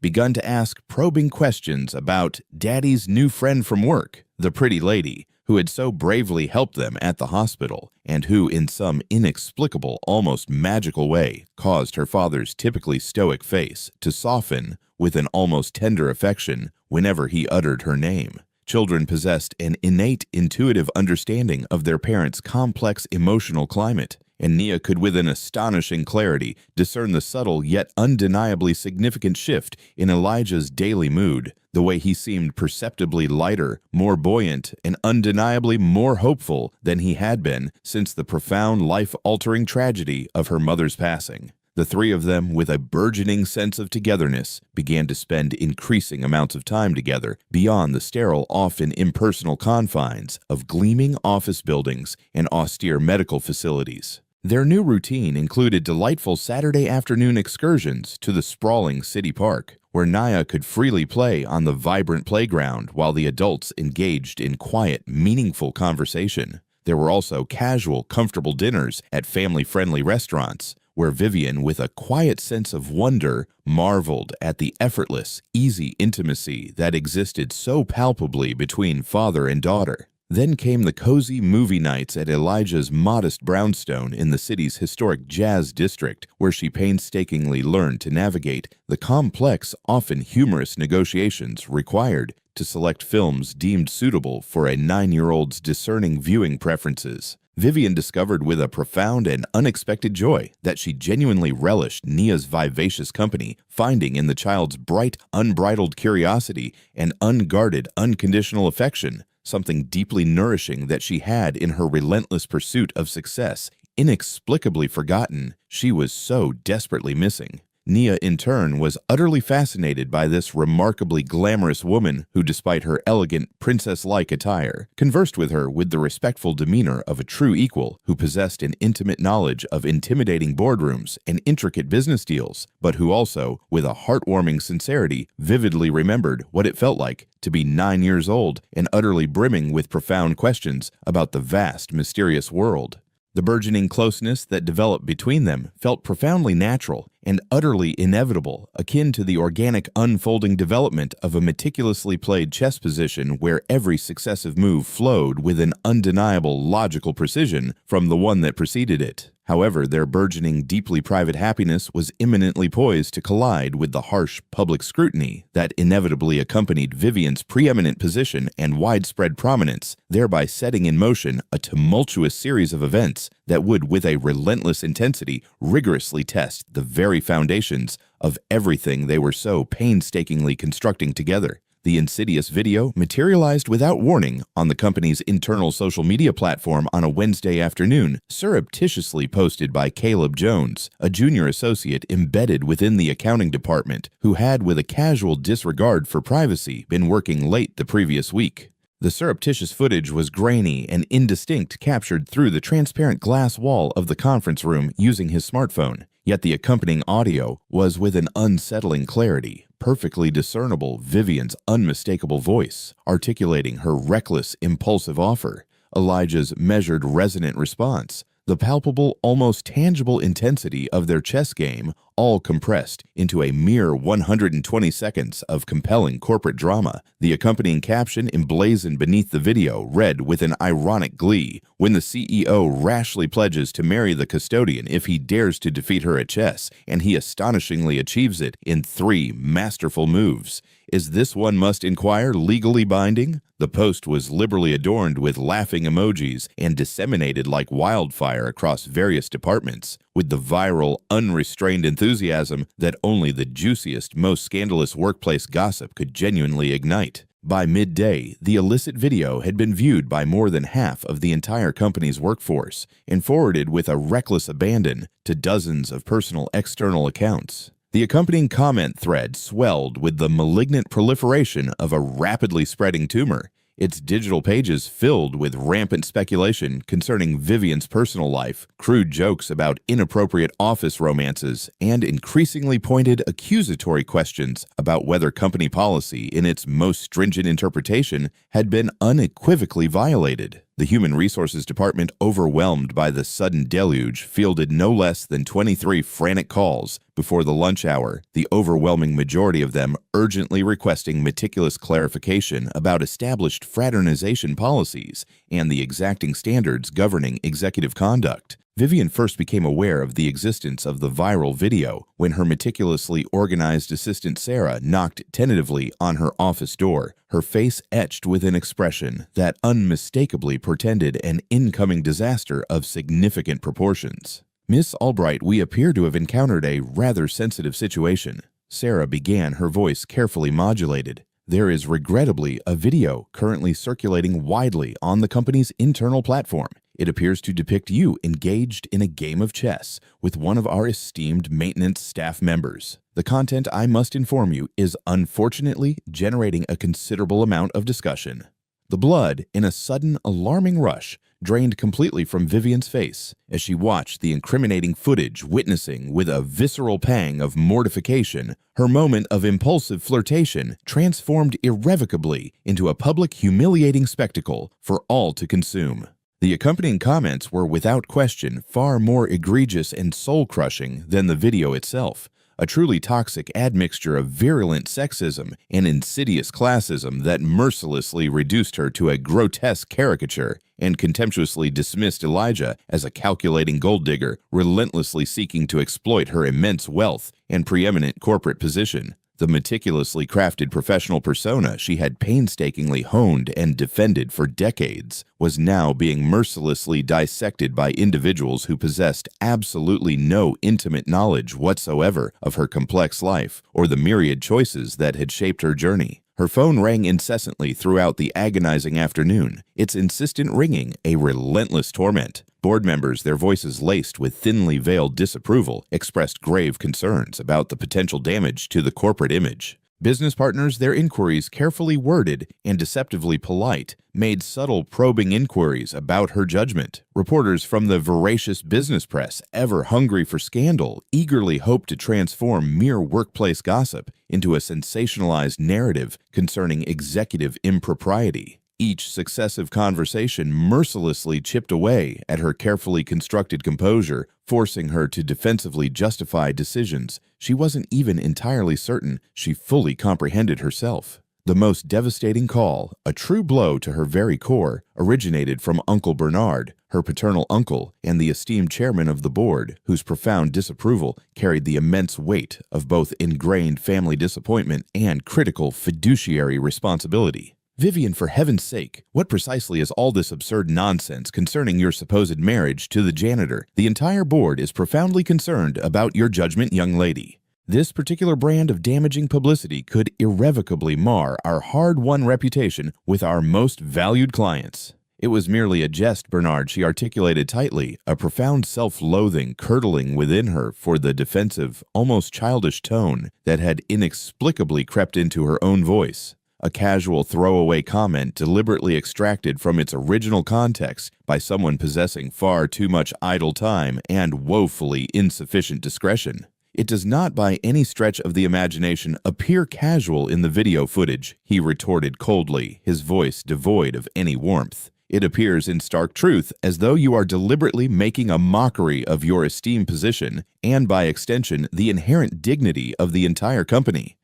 begun to ask probing questions about Daddy's new friend from work, the pretty lady, who had so bravely helped them at the hospital, and who, in some inexplicable, almost magical way, caused her father's typically stoic face to soften with an almost tender affection whenever he uttered her name. Children possessed an innate intuitive understanding of their parents' complex emotional climate, and Nia could with an astonishing clarity discern the subtle yet undeniably significant shift in Elijah's daily mood, the way he seemed perceptibly lighter, more buoyant, and undeniably more hopeful than he had been since the profound life-altering tragedy of her mother's passing. The three of them, with a burgeoning sense of togetherness, began to spend increasing amounts of time together beyond the sterile, often impersonal confines of gleaming office buildings and austere medical facilities. Their new routine included delightful Saturday afternoon excursions to the sprawling city park, where Nia could freely play on the vibrant playground while the adults engaged in quiet, meaningful conversation. There were also casual, comfortable dinners at family-friendly restaurants, where Vivian, with a quiet sense of wonder, marveled at the effortless, easy intimacy that existed so palpably between father and daughter. Then came the cozy movie nights at Elijah's modest brownstone in the city's historic jazz district, where she painstakingly learned to navigate the complex, often humorous negotiations required to select films deemed suitable for a 9-year-old's discerning viewing preferences. Vivian discovered with a profound and unexpected joy that she genuinely relished Nia's vivacious company, finding in the child's bright, unbridled curiosity and unguarded, unconditional affection something deeply nourishing that she had in her relentless pursuit of success, inexplicably forgotten, she was so desperately missing. Nia, in turn, was utterly fascinated by this remarkably glamorous woman who, despite her elegant, princess-like attire, conversed with her with the respectful demeanor of a true equal who possessed an intimate knowledge of intimidating boardrooms and intricate business deals, but who also, with a heartwarming sincerity, vividly remembered what it felt like to be 9 years old and utterly brimming with profound questions about the vast, mysterious world. The burgeoning closeness that developed between them felt profoundly natural and utterly inevitable, akin to the organic unfolding development of a meticulously played chess position where every successive move flowed with an undeniable logical precision from the one that preceded it. However, their burgeoning, deeply private happiness was imminently poised to collide with the harsh public scrutiny that inevitably accompanied Vivian's preeminent position and widespread prominence, thereby setting in motion a tumultuous series of events that would, with a relentless intensity, rigorously test the very foundations of everything they were so painstakingly constructing together. The insidious video materialized without warning on the company's internal social media platform on a Wednesday afternoon, surreptitiously posted by Caleb Jones, a junior associate embedded within the accounting department, who had, with a casual disregard for privacy, been working late the previous week. The surreptitious footage was grainy and indistinct, captured through the transparent glass wall of the conference room using his smartphone. Yet the accompanying audio was, with an unsettling clarity, perfectly discernible Vivian's unmistakable voice, articulating her reckless, impulsive offer, Elijah's measured, resonant response, the palpable, almost tangible intensity of their chess game, all compressed into a mere 120 seconds of compelling corporate drama. The accompanying caption emblazoned beneath the video read with an ironic glee, "When the CEO rashly pledges to marry the custodian if he dares to defeat her at chess, and he astonishingly achieves it in 3 masterful moves. Is this, one must inquire, legally binding?" The post was liberally adorned with laughing emojis and disseminated like wildfire across various departments, with the viral, unrestrained enthusiasm that only the juiciest, most scandalous workplace gossip could genuinely ignite. By midday, the illicit video had been viewed by more than half of the entire company's workforce and forwarded with a reckless abandon to dozens of personal external accounts. The accompanying comment thread swelled with the malignant proliferation of a rapidly spreading tumor, its digital pages filled with rampant speculation concerning Vivian's personal life, crude jokes about inappropriate office romances, and increasingly pointed accusatory questions about whether company policy, in its most stringent interpretation, had been unequivocally violated. The Human Resources Department, overwhelmed by the sudden deluge, fielded no less than 23 frantic calls before the lunch hour, the overwhelming majority of them urgently requesting meticulous clarification about established fraternization policies and the exacting standards governing executive conduct. Vivian first became aware of the existence of the viral video when her meticulously organized assistant Sarah knocked tentatively on her office door, her face etched with an expression that unmistakably portended an incoming disaster of significant proportions. "Miss Albright, we appear to have encountered a rather sensitive situation," Sarah began, her voice carefully modulated. "There is regrettably a video currently circulating widely on the company's internal platform. It appears to depict you engaged in a game of chess with one of our esteemed maintenance staff members. The content, I must inform you, is unfortunately generating a considerable amount of discussion." The blood, in a sudden, alarming rush, drained completely from Vivian's face as she watched the incriminating footage, witnessing, with a visceral pang of mortification, her moment of impulsive flirtation transformed irrevocably into a public humiliating spectacle for all to consume. The accompanying comments were without question far more egregious and soul-crushing than the video itself, a truly toxic admixture of virulent sexism and insidious classism that mercilessly reduced her to a grotesque caricature and contemptuously dismissed Elijah as a calculating gold digger relentlessly seeking to exploit her immense wealth and preeminent corporate position. The meticulously crafted professional persona she had painstakingly honed and defended for decades was now being mercilessly dissected by individuals who possessed absolutely no intimate knowledge whatsoever of her complex life or the myriad choices that had shaped her journey. Her phone rang incessantly throughout the agonizing afternoon, its insistent ringing a relentless torment. Board members, their voices laced with thinly veiled disapproval, expressed grave concerns about the potential damage to the corporate image. Business partners, their inquiries carefully worded and deceptively polite, made subtle probing inquiries about her judgment. Reporters from the voracious business press, ever hungry for scandal, eagerly hoped to transform mere workplace gossip into a sensationalized narrative concerning executive impropriety. Each successive conversation mercilessly chipped away at her carefully constructed composure, forcing her to defensively justify decisions she wasn't even entirely certain she fully comprehended herself. The most devastating call, a true blow to her very core, originated from Uncle Bernard, her paternal uncle, and the esteemed chairman of the board, whose profound disapproval carried the immense weight of both ingrained family disappointment and critical fiduciary responsibility. "Vivian, for heaven's sake, what precisely is all this absurd nonsense concerning your supposed marriage to the janitor? The entire board is profoundly concerned about your judgment, young lady. This particular brand of damaging publicity could irrevocably mar our hard-won reputation with our most valued clients." It was merely a jest, Bernard, she articulated tightly, a profound self-loathing curdling within her for the defensive, almost childish tone that had inexplicably crept into her own voice. A casual throwaway comment deliberately extracted from its original context by someone possessing far too much idle time and woefully insufficient discretion. "It does not by any stretch of the imagination appear casual in the video footage," he retorted coldly, his voice devoid of any warmth. "It appears in stark truth as though you are deliberately making a mockery of your esteemed position and, by extension, the inherent dignity of the entire company."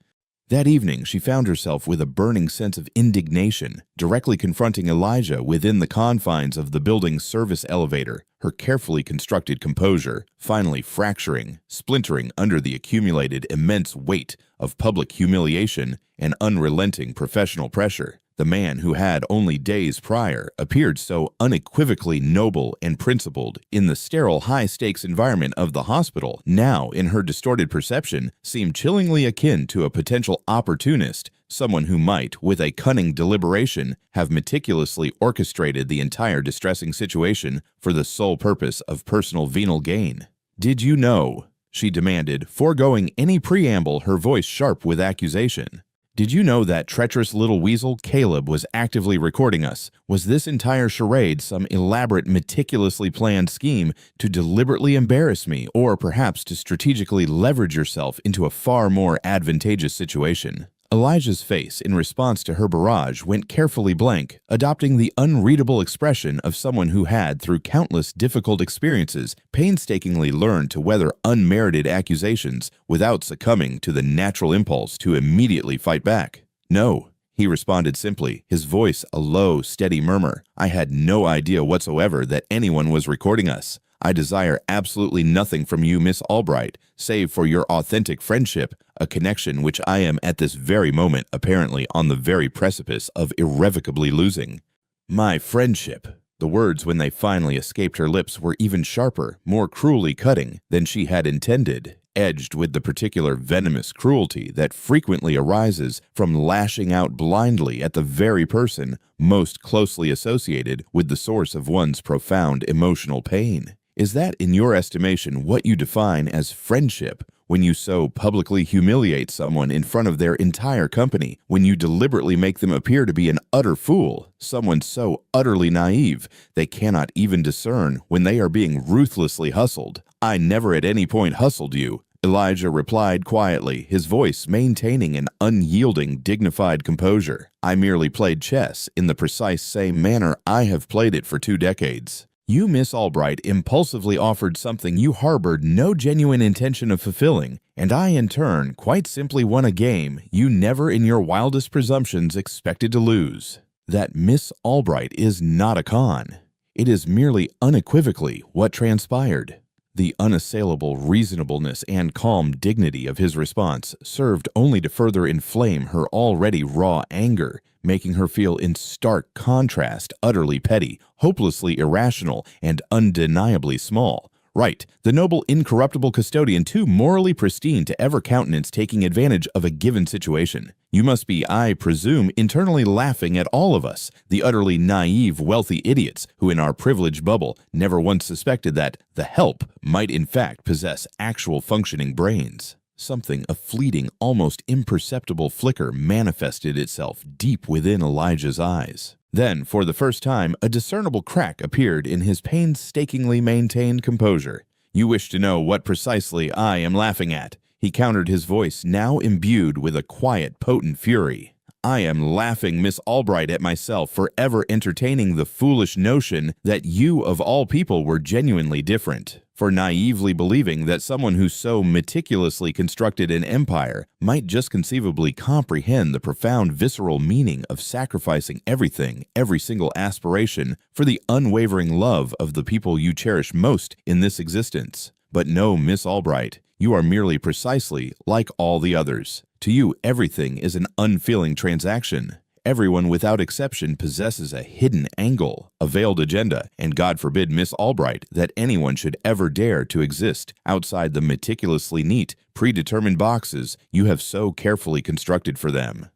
That evening, she found herself with a burning sense of indignation, directly confronting Elijah within the confines of the building's service elevator, her carefully constructed composure finally fracturing, splintering under the accumulated immense weight of public humiliation and unrelenting professional pressure. The man who had only days prior appeared so unequivocally noble and principled in the sterile high-stakes environment of the hospital now, in her distorted perception, seemed chillingly akin to a potential opportunist, someone who might, with a cunning deliberation, have meticulously orchestrated the entire distressing situation for the sole purpose of personal venal gain. "Did you know?" she demanded, foregoing any preamble, her voice sharp with accusation. "Did you know that treacherous little weasel Caleb was actively recording us? Was this entire charade some elaborate, meticulously planned scheme to deliberately embarrass me, or perhaps to strategically leverage yourself into a far more advantageous situation?" Elijah's face, in response to her barrage, went carefully blank, adopting the unreadable expression of someone who had, through countless difficult experiences, painstakingly learned to weather unmerited accusations without succumbing to the natural impulse to immediately fight back. "No," he responded simply, his voice a low, steady murmur. "I had no idea whatsoever that anyone was recording us. I desire absolutely nothing from you, Miss Albright, save for your authentic friendship, a connection which I am at this very moment apparently on the very precipice of irrevocably losing." My friendship. The words, when they finally escaped her lips, were even sharper, more cruelly cutting than she had intended, edged with the particular venomous cruelty that frequently arises from lashing out blindly at the very person most closely associated with the source of one's profound emotional pain. Is that, in your estimation, what you define as friendship, when you so publicly humiliate someone in front of their entire company, when you deliberately make them appear to be an utter fool, someone so utterly naive they cannot even discern when they are being ruthlessly hustled? "I never at any point hustled you," Elijah replied quietly, his voice maintaining an unyielding, dignified composure. "I merely played chess in the precise same manner I have played it for 2 decades. You, Miss Albright, impulsively offered something you harbored no genuine intention of fulfilling, and I, in turn, quite simply won a game you never in your wildest presumptions expected to lose. That Miss Albright is not a con. It is merely unequivocally what transpired." The unassailable reasonableness and calm dignity of his response served only to further inflame her already raw anger, making her feel in stark contrast utterly petty, hopelessly irrational, and undeniably small. Right, the noble, incorruptible custodian, too morally pristine to ever countenance taking advantage of a given situation. You must be, I presume, internally laughing at all of us, the utterly naive, wealthy idiots who in our privileged bubble never once suspected that the help might in fact possess actual functioning brains. Something, a fleeting, almost imperceptible flicker manifested itself deep within Elijah's eyes. Then, for the first time, a discernible crack appeared in his painstakingly maintained composure. "You wish to know what precisely I am laughing at," he countered, his voice now imbued with a quiet, potent fury. "I am laughing, Miss Albright, at myself for ever entertaining the foolish notion that you of all people were genuinely different, for naively believing that someone who so meticulously constructed an empire might just conceivably comprehend the profound visceral meaning of sacrificing everything, every single aspiration, for the unwavering love of the people you cherish most in this existence. But no, Miss Albright, you are merely precisely like all the others. To you, everything is an unfeeling transaction. Everyone without exception possesses a hidden angle, a veiled agenda, and God forbid, Miss Albright, that anyone should ever dare to exist outside the meticulously neat, predetermined boxes you have so carefully constructed for them."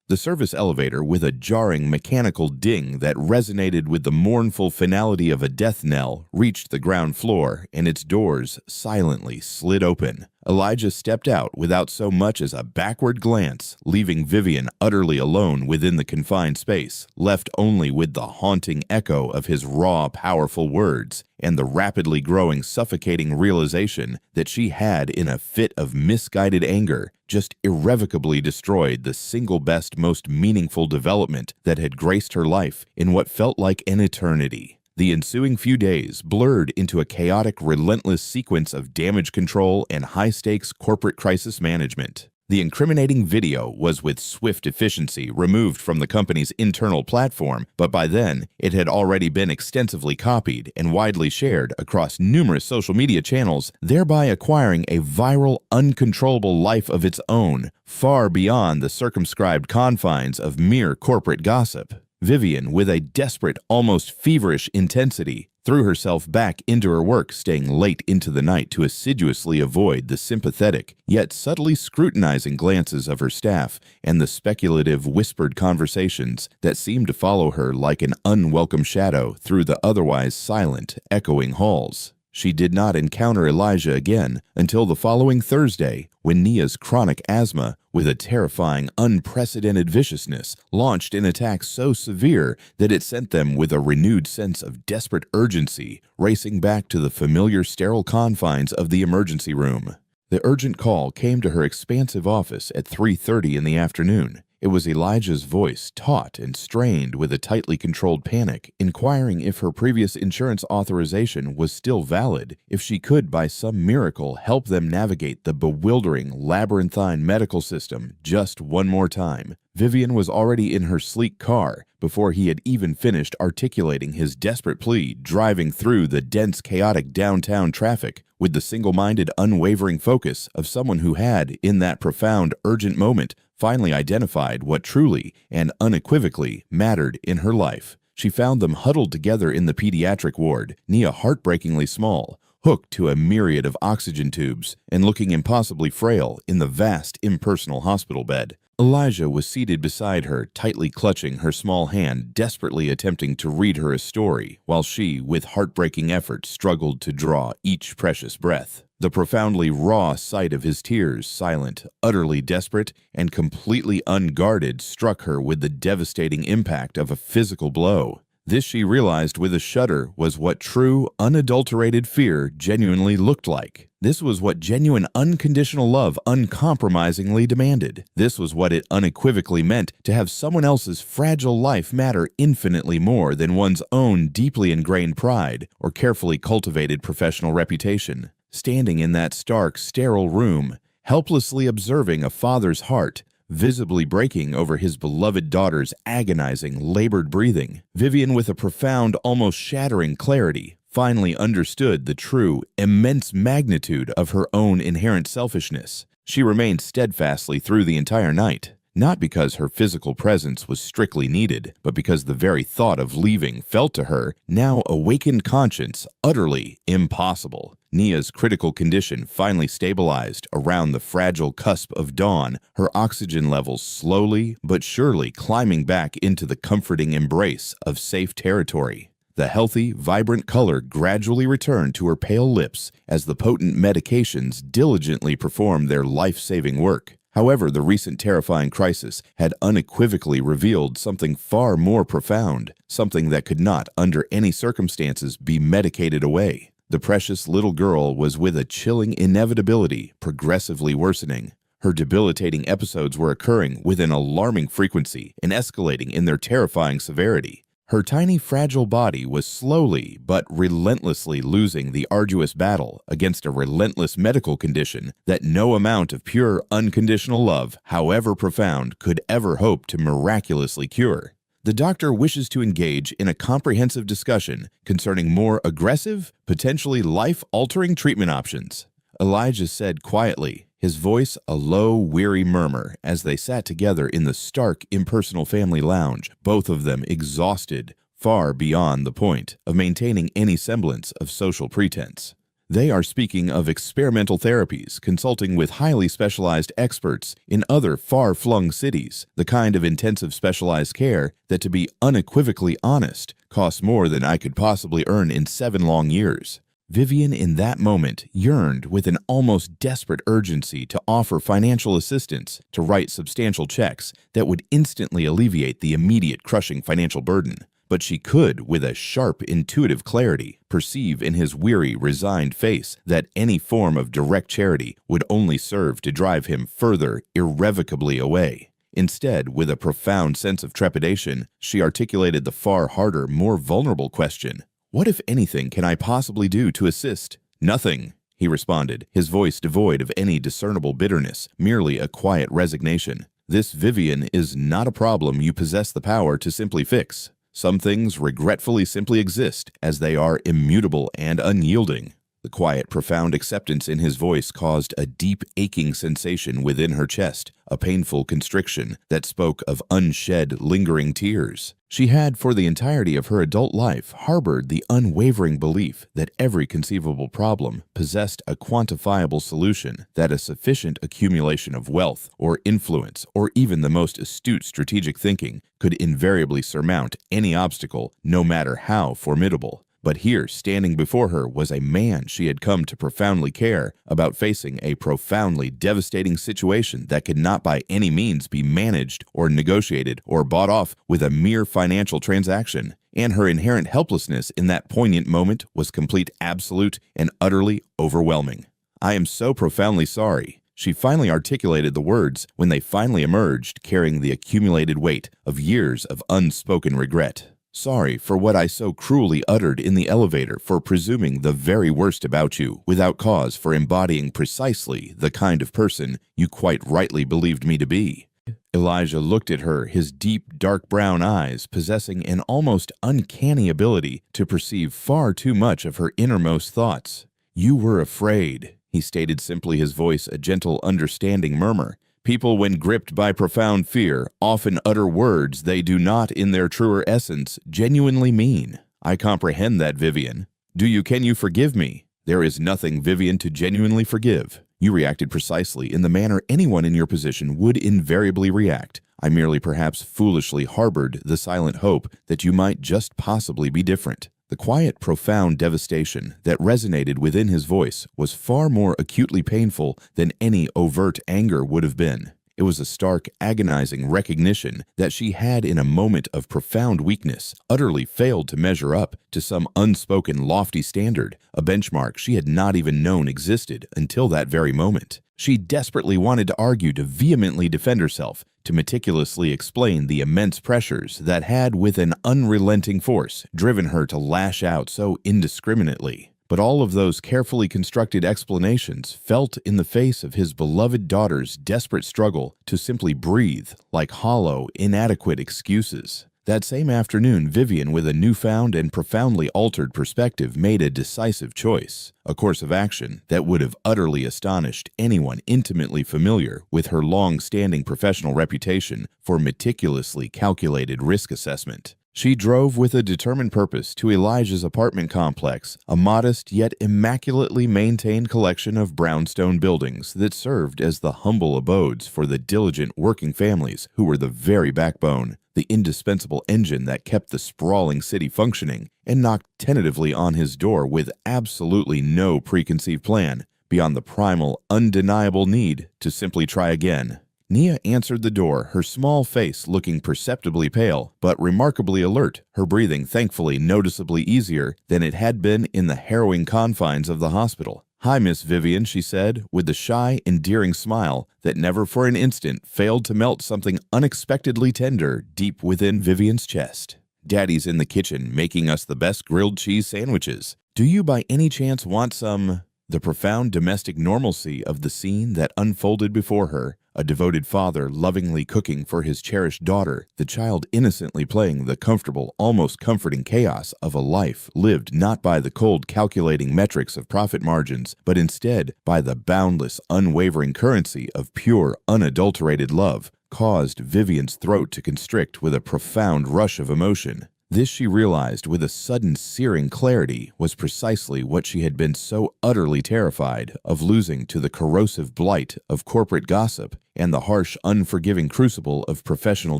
The service elevator, with a jarring mechanical ding that resonated with the mournful finality of a death knell, reached the ground floor, and its doors silently slid open. Elijah stepped out without so much as a backward glance, leaving Vivian utterly alone within the confined space, left only with the haunting echo of his raw, powerful words, and the rapidly growing, suffocating realization that she had, in a fit of misguided anger, just irrevocably destroyed the single best, most meaningful development that had graced her life in what felt like an eternity. The ensuing few days blurred into a chaotic, relentless sequence of damage control and high-stakes corporate crisis management. The incriminating video was with swift efficiency removed from the company's internal platform, but by then it had already been extensively copied and widely shared across numerous social media channels, thereby acquiring a viral, uncontrollable life of its own, far beyond the circumscribed confines of mere corporate gossip. Vivian, with a desperate, almost feverish intensity, threw herself back into her work, staying late into the night to assiduously avoid the sympathetic, yet subtly scrutinizing glances of her staff and the speculative, whispered conversations that seemed to follow her like an unwelcome shadow through the otherwise silent, echoing halls. She did not encounter Elijah again until the following Thursday, when Nia's chronic asthma, with a terrifying, unprecedented viciousness, launched an attack so severe that it sent them with a renewed sense of desperate urgency, racing back to the familiar sterile confines of the emergency room. The urgent call came to her expansive office at 3:30 in the afternoon. It was Elijah's voice, taut and strained with a tightly controlled panic, inquiring if her previous insurance authorization was still valid, if she could by some miracle help them navigate the bewildering, labyrinthine medical system just one more time. Vivian was already in her sleek car before he had even finished articulating his desperate plea, driving through the dense, chaotic downtown traffic with the single-minded, unwavering focus of someone who had, in that profound, urgent moment, finally identified what truly and unequivocally mattered in her life. She found them huddled together in the pediatric ward, Nia heartbreakingly small, hooked to a myriad of oxygen tubes, and looking impossibly frail in the vast, impersonal hospital bed. Elijah was seated beside her, tightly clutching her small hand, desperately attempting to read her a story, while she, with heartbreaking effort, struggled to draw each precious breath. The profoundly raw sight of his tears, silent, utterly desperate, and completely unguarded, struck her with the devastating impact of a physical blow. This, she realized with a shudder, was what true, unadulterated fear genuinely looked like. This was what genuine, unconditional love uncompromisingly demanded. This was what it unequivocally meant to have someone else's fragile life matter infinitely more than one's own deeply ingrained pride or carefully cultivated professional reputation. Standing in that stark, sterile room, helplessly observing a father's heart, visibly breaking over his beloved daughter's agonizing, labored breathing, Vivian, with a profound, almost shattering clarity, finally understood the true, immense magnitude of her own inherent selfishness. She remained steadfastly through the entire night, not because her physical presence was strictly needed, but because the very thought of leaving felt to her, now awakened conscience, utterly impossible. Nia's critical condition finally stabilized around the fragile cusp of dawn, her oxygen levels slowly but surely climbing back into the comforting embrace of safe territory. The healthy, vibrant color gradually returned to her pale lips as the potent medications diligently performed their life-saving work. However, the recent terrifying crisis had unequivocally revealed something far more profound, something that could not, under any circumstances, be medicated away. The precious little girl was, with a chilling inevitability, progressively worsening. Her debilitating episodes were occurring with an alarming frequency and escalating in their terrifying severity. Her tiny, fragile body was slowly but relentlessly losing the arduous battle against a relentless medical condition that no amount of pure, unconditional love, however profound, could ever hope to miraculously cure. The doctor wishes to engage in a comprehensive discussion concerning more aggressive, potentially life-altering treatment options, Elijah said quietly, his voice a low, weary murmur as they sat together in the stark, impersonal family lounge, both of them exhausted, far beyond the point of maintaining any semblance of social pretense. They are speaking of experimental therapies, consulting with highly specialized experts in other far-flung cities, the kind of intensive specialized care that, to be unequivocally honest, costs more than I could possibly earn in 7 long years. Vivian, in that moment, yearned with an almost desperate urgency to offer financial assistance, to write substantial checks that would instantly alleviate the immediate crushing financial burden. But she could, with a sharp, intuitive clarity, perceive in his weary, resigned face that any form of direct charity would only serve to drive him further, irrevocably away. Instead, with a profound sense of trepidation, she articulated the far harder, more vulnerable question, "What, if anything, can I possibly do to assist?" "Nothing," he responded, his voice devoid of any discernible bitterness, merely a quiet resignation. "This, Vivian, is not a problem you possess the power to simply fix. Some things regretfully simply exist as they are immutable and unyielding." The quiet, profound acceptance in his voice caused a deep, aching sensation within her chest, a painful constriction that spoke of unshed, lingering tears. She had, for the entirety of her adult life, harbored the unwavering belief that every conceivable problem possessed a quantifiable solution, that a sufficient accumulation of wealth or influence or even the most astute strategic thinking could invariably surmount any obstacle, no matter how formidable. But here, standing before her, was a man she had come to profoundly care about, facing a profoundly devastating situation that could not by any means be managed or negotiated or bought off with a mere financial transaction. And her inherent helplessness in that poignant moment was complete, absolute, and utterly overwhelming. I am so profoundly sorry." She finally articulated the words when they finally emerged, carrying the accumulated weight of years of unspoken regret. "Sorry for what I so cruelly uttered in the elevator, for presuming the very worst about you, without cause, for embodying precisely the kind of person you quite rightly believed me to be." Elijah looked at her, his deep, dark brown eyes possessing an almost uncanny ability to perceive far too much of her innermost thoughts. "You were afraid," he stated simply, his voice a gentle, understanding murmur. "People, when gripped by profound fear, often utter words they do not, in their truer essence, genuinely mean. I comprehend that, Vivian. Can you forgive me?" "There is nothing, Vivian, to genuinely forgive. You reacted precisely in the manner anyone in your position would invariably react. I merely perhaps foolishly harbored the silent hope that you might just possibly be different." The quiet, profound devastation that resonated within his voice was far more acutely painful than any overt anger would have been. It was a stark, agonizing recognition that she had, in a moment of profound weakness, utterly failed to measure up to some unspoken lofty standard, a benchmark she had not even known existed until that very moment. She desperately wanted to argue, to vehemently defend herself, to meticulously explain the immense pressures that had, with an unrelenting force, driven her to lash out so indiscriminately. But all of those carefully constructed explanations felt in the face of his beloved daughter's desperate struggle to simply breathe, like hollow, inadequate excuses. That same afternoon, Vivian, with a newfound and profoundly altered perspective, made a decisive choice, a course of action that would have utterly astonished anyone intimately familiar with her long-standing professional reputation for meticulously calculated risk assessment. She drove with a determined purpose to Elijah's apartment complex, a modest yet immaculately maintained collection of brownstone buildings that served as the humble abodes for the diligent working families who were the very backbone, the indispensable engine that kept the sprawling city functioning, and knocked tentatively on his door with absolutely no preconceived plan, beyond the primal, undeniable need to simply try again. Nia answered the door, her small face looking perceptibly pale, but remarkably alert, her breathing thankfully noticeably easier than it had been in the harrowing confines of the hospital. "Hi, Miss Vivian," she said, with the shy, endearing smile that never for an instant failed to melt something unexpectedly tender deep within Vivian's chest. "Daddy's in the kitchen making us the best grilled cheese sandwiches. Do you by any chance want some?" The profound domestic normalcy of the scene that unfolded before her, a devoted father lovingly cooking for his cherished daughter, the child innocently playing the comfortable, almost comforting chaos of a life lived not by the cold calculating metrics of profit margins, but instead by the boundless, unwavering currency of pure, unadulterated love, caused Vivian's throat to constrict with a profound rush of emotion. This, she realized with a sudden searing clarity, was precisely what she had been so utterly terrified of losing to the corrosive blight of corporate gossip and the harsh, unforgiving crucible of professional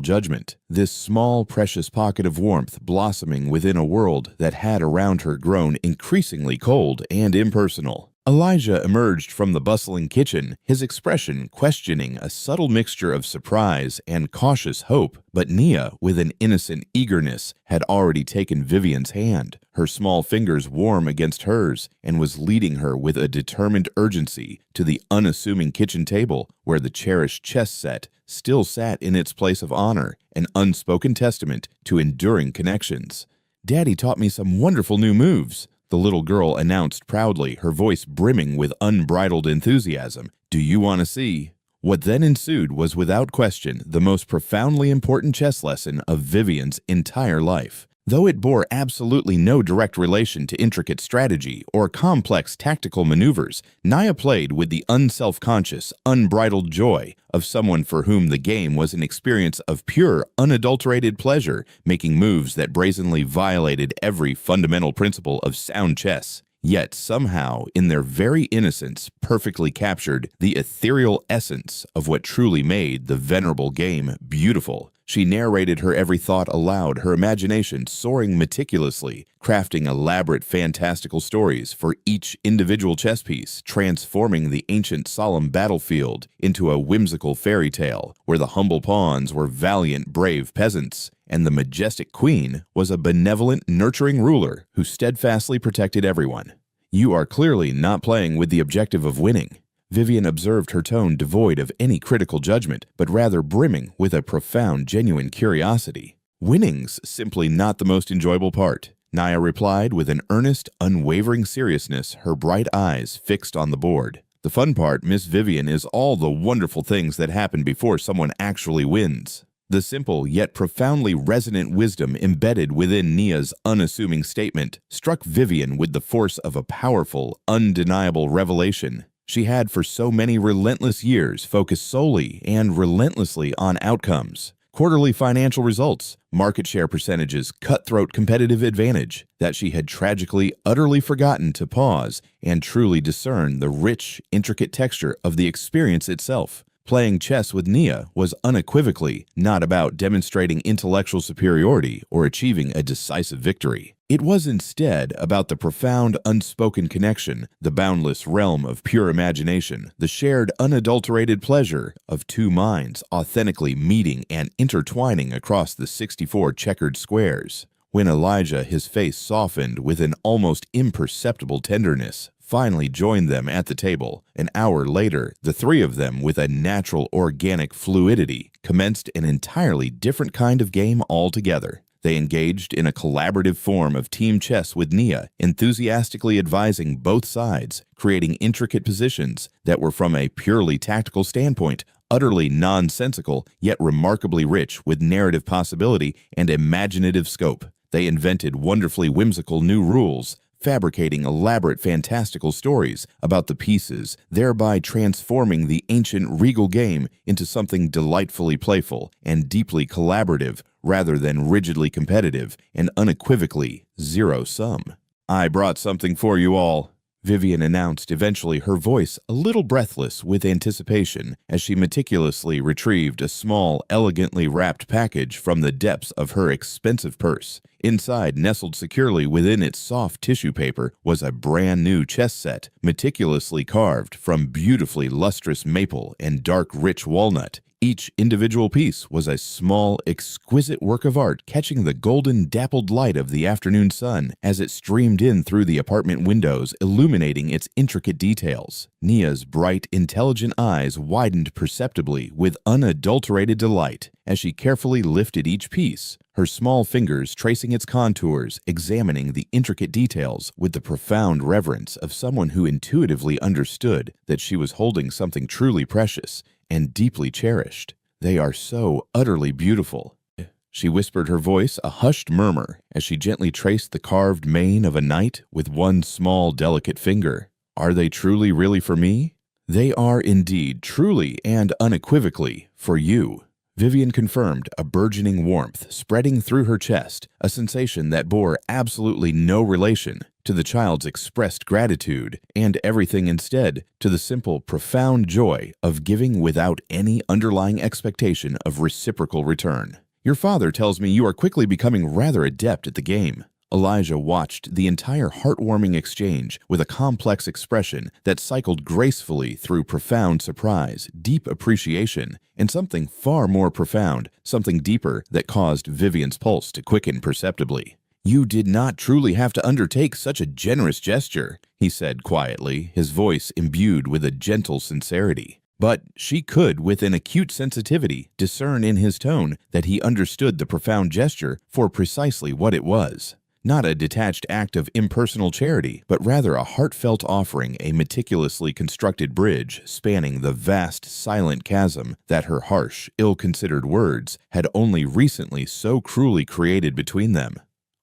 judgment. This small, precious pocket of warmth blossoming within a world that had around her grown increasingly cold and impersonal. Elijah emerged from the bustling kitchen, his expression questioning a subtle mixture of surprise and cautious hope, but Nia, with an innocent eagerness, had already taken Vivian's hand, her small fingers warm against hers, and was leading her with a determined urgency to the unassuming kitchen table where the cherished chess set still sat in its place of honor, an unspoken testament to enduring connections. "Daddy taught me some wonderful new moves," the little girl announced proudly, her voice brimming with unbridled enthusiasm. "Do you want to see?" What then ensued was without question the most profoundly important chess lesson of Vivian's entire life. Though it bore absolutely no direct relation to intricate strategy or complex tactical maneuvers, Nia played with the unself-conscious, unbridled joy of someone for whom the game was an experience of pure, unadulterated pleasure, making moves that brazenly violated every fundamental principle of sound chess, yet somehow, in their very innocence, perfectly captured the ethereal essence of what truly made the venerable game beautiful. She narrated her every thought aloud, her imagination soaring meticulously, crafting elaborate fantastical stories for each individual chess piece, transforming the ancient solemn battlefield into a whimsical fairy tale, where the humble pawns were valiant, brave peasants, and the majestic queen was a benevolent, nurturing ruler who steadfastly protected everyone. You are clearly not playing with the objective of winning." Vivian observed her tone devoid of any critical judgment, but rather brimming with a profound, genuine curiosity. "Winning's simply not the most enjoyable part," Naya replied with an earnest, unwavering seriousness, her bright eyes fixed on the board. "The fun part, Miss Vivian, is all the wonderful things that happen before someone actually wins." The simple yet profoundly resonant wisdom embedded within Nia's unassuming statement struck Vivian with the force of a powerful, undeniable revelation. She had for so many relentless years focused solely and relentlessly on outcomes, quarterly financial results, market share percentages, cutthroat competitive advantage, that she had tragically, utterly forgotten to pause and truly discern the rich, intricate texture of the experience itself. Playing chess with Nia was unequivocally not about demonstrating intellectual superiority or achieving a decisive victory. It was instead about the profound, unspoken connection, the boundless realm of pure imagination, the shared, unadulterated pleasure of two minds authentically meeting and intertwining across the 64 checkered squares. When Elijah, his face softened with an almost imperceptible tenderness, finally joined them at the table, an hour later, the three of them, with a natural, organic fluidity, commenced an entirely different kind of game altogether. They engaged in a collaborative form of team chess with Nia, enthusiastically advising both sides, creating intricate positions that were, from a purely tactical standpoint, utterly nonsensical, yet remarkably rich with narrative possibility and imaginative scope. They invented wonderfully whimsical new rules, fabricating elaborate fantastical stories about the pieces, thereby transforming the ancient regal game into something delightfully playful and deeply collaborative rather than rigidly competitive and unequivocally zero-sum. "I brought something for you all," Vivian announced eventually, her voice a little breathless with anticipation as she meticulously retrieved a small, elegantly wrapped package from the depths of her expensive purse. Inside, nestled securely within its soft tissue paper, was a brand new chess set, meticulously carved from beautifully lustrous maple and dark rich walnut. Each individual piece was a small, exquisite work of art, catching the golden, dappled light of the afternoon sun as it streamed in through the apartment windows, illuminating its intricate details. Nia's bright, intelligent eyes widened perceptibly with unadulterated delight as she carefully lifted each piece, her small fingers tracing its contours, examining the intricate details with the profound reverence of someone who intuitively understood that she was holding something truly precious and deeply cherished. "They are so utterly beautiful," she whispered, her voice a hushed murmur as she gently traced the carved mane of a knight with one small, delicate finger. "Are they truly, really for me?" "They are indeed, truly and unequivocally for you," Vivian confirmed, a burgeoning warmth spreading through her chest, a sensation that bore absolutely no relation to the child's expressed gratitude, and everything instead to the simple, profound joy of giving without any underlying expectation of reciprocal return. "Your father tells me you are quickly becoming rather adept at the game." Elijah watched the entire heartwarming exchange with a complex expression that cycled gracefully through profound surprise, deep appreciation, and something far more profound, something deeper that caused Vivian's pulse to quicken perceptibly. "You did not truly have to undertake such a generous gesture," he said quietly, his voice imbued with a gentle sincerity. But she could, with an acute sensitivity, discern in his tone that he understood the profound gesture for precisely what it was. Not a detached act of impersonal charity, but rather a heartfelt offering, a meticulously constructed bridge spanning the vast, silent chasm that her harsh, ill-considered words had only recently so cruelly created between them.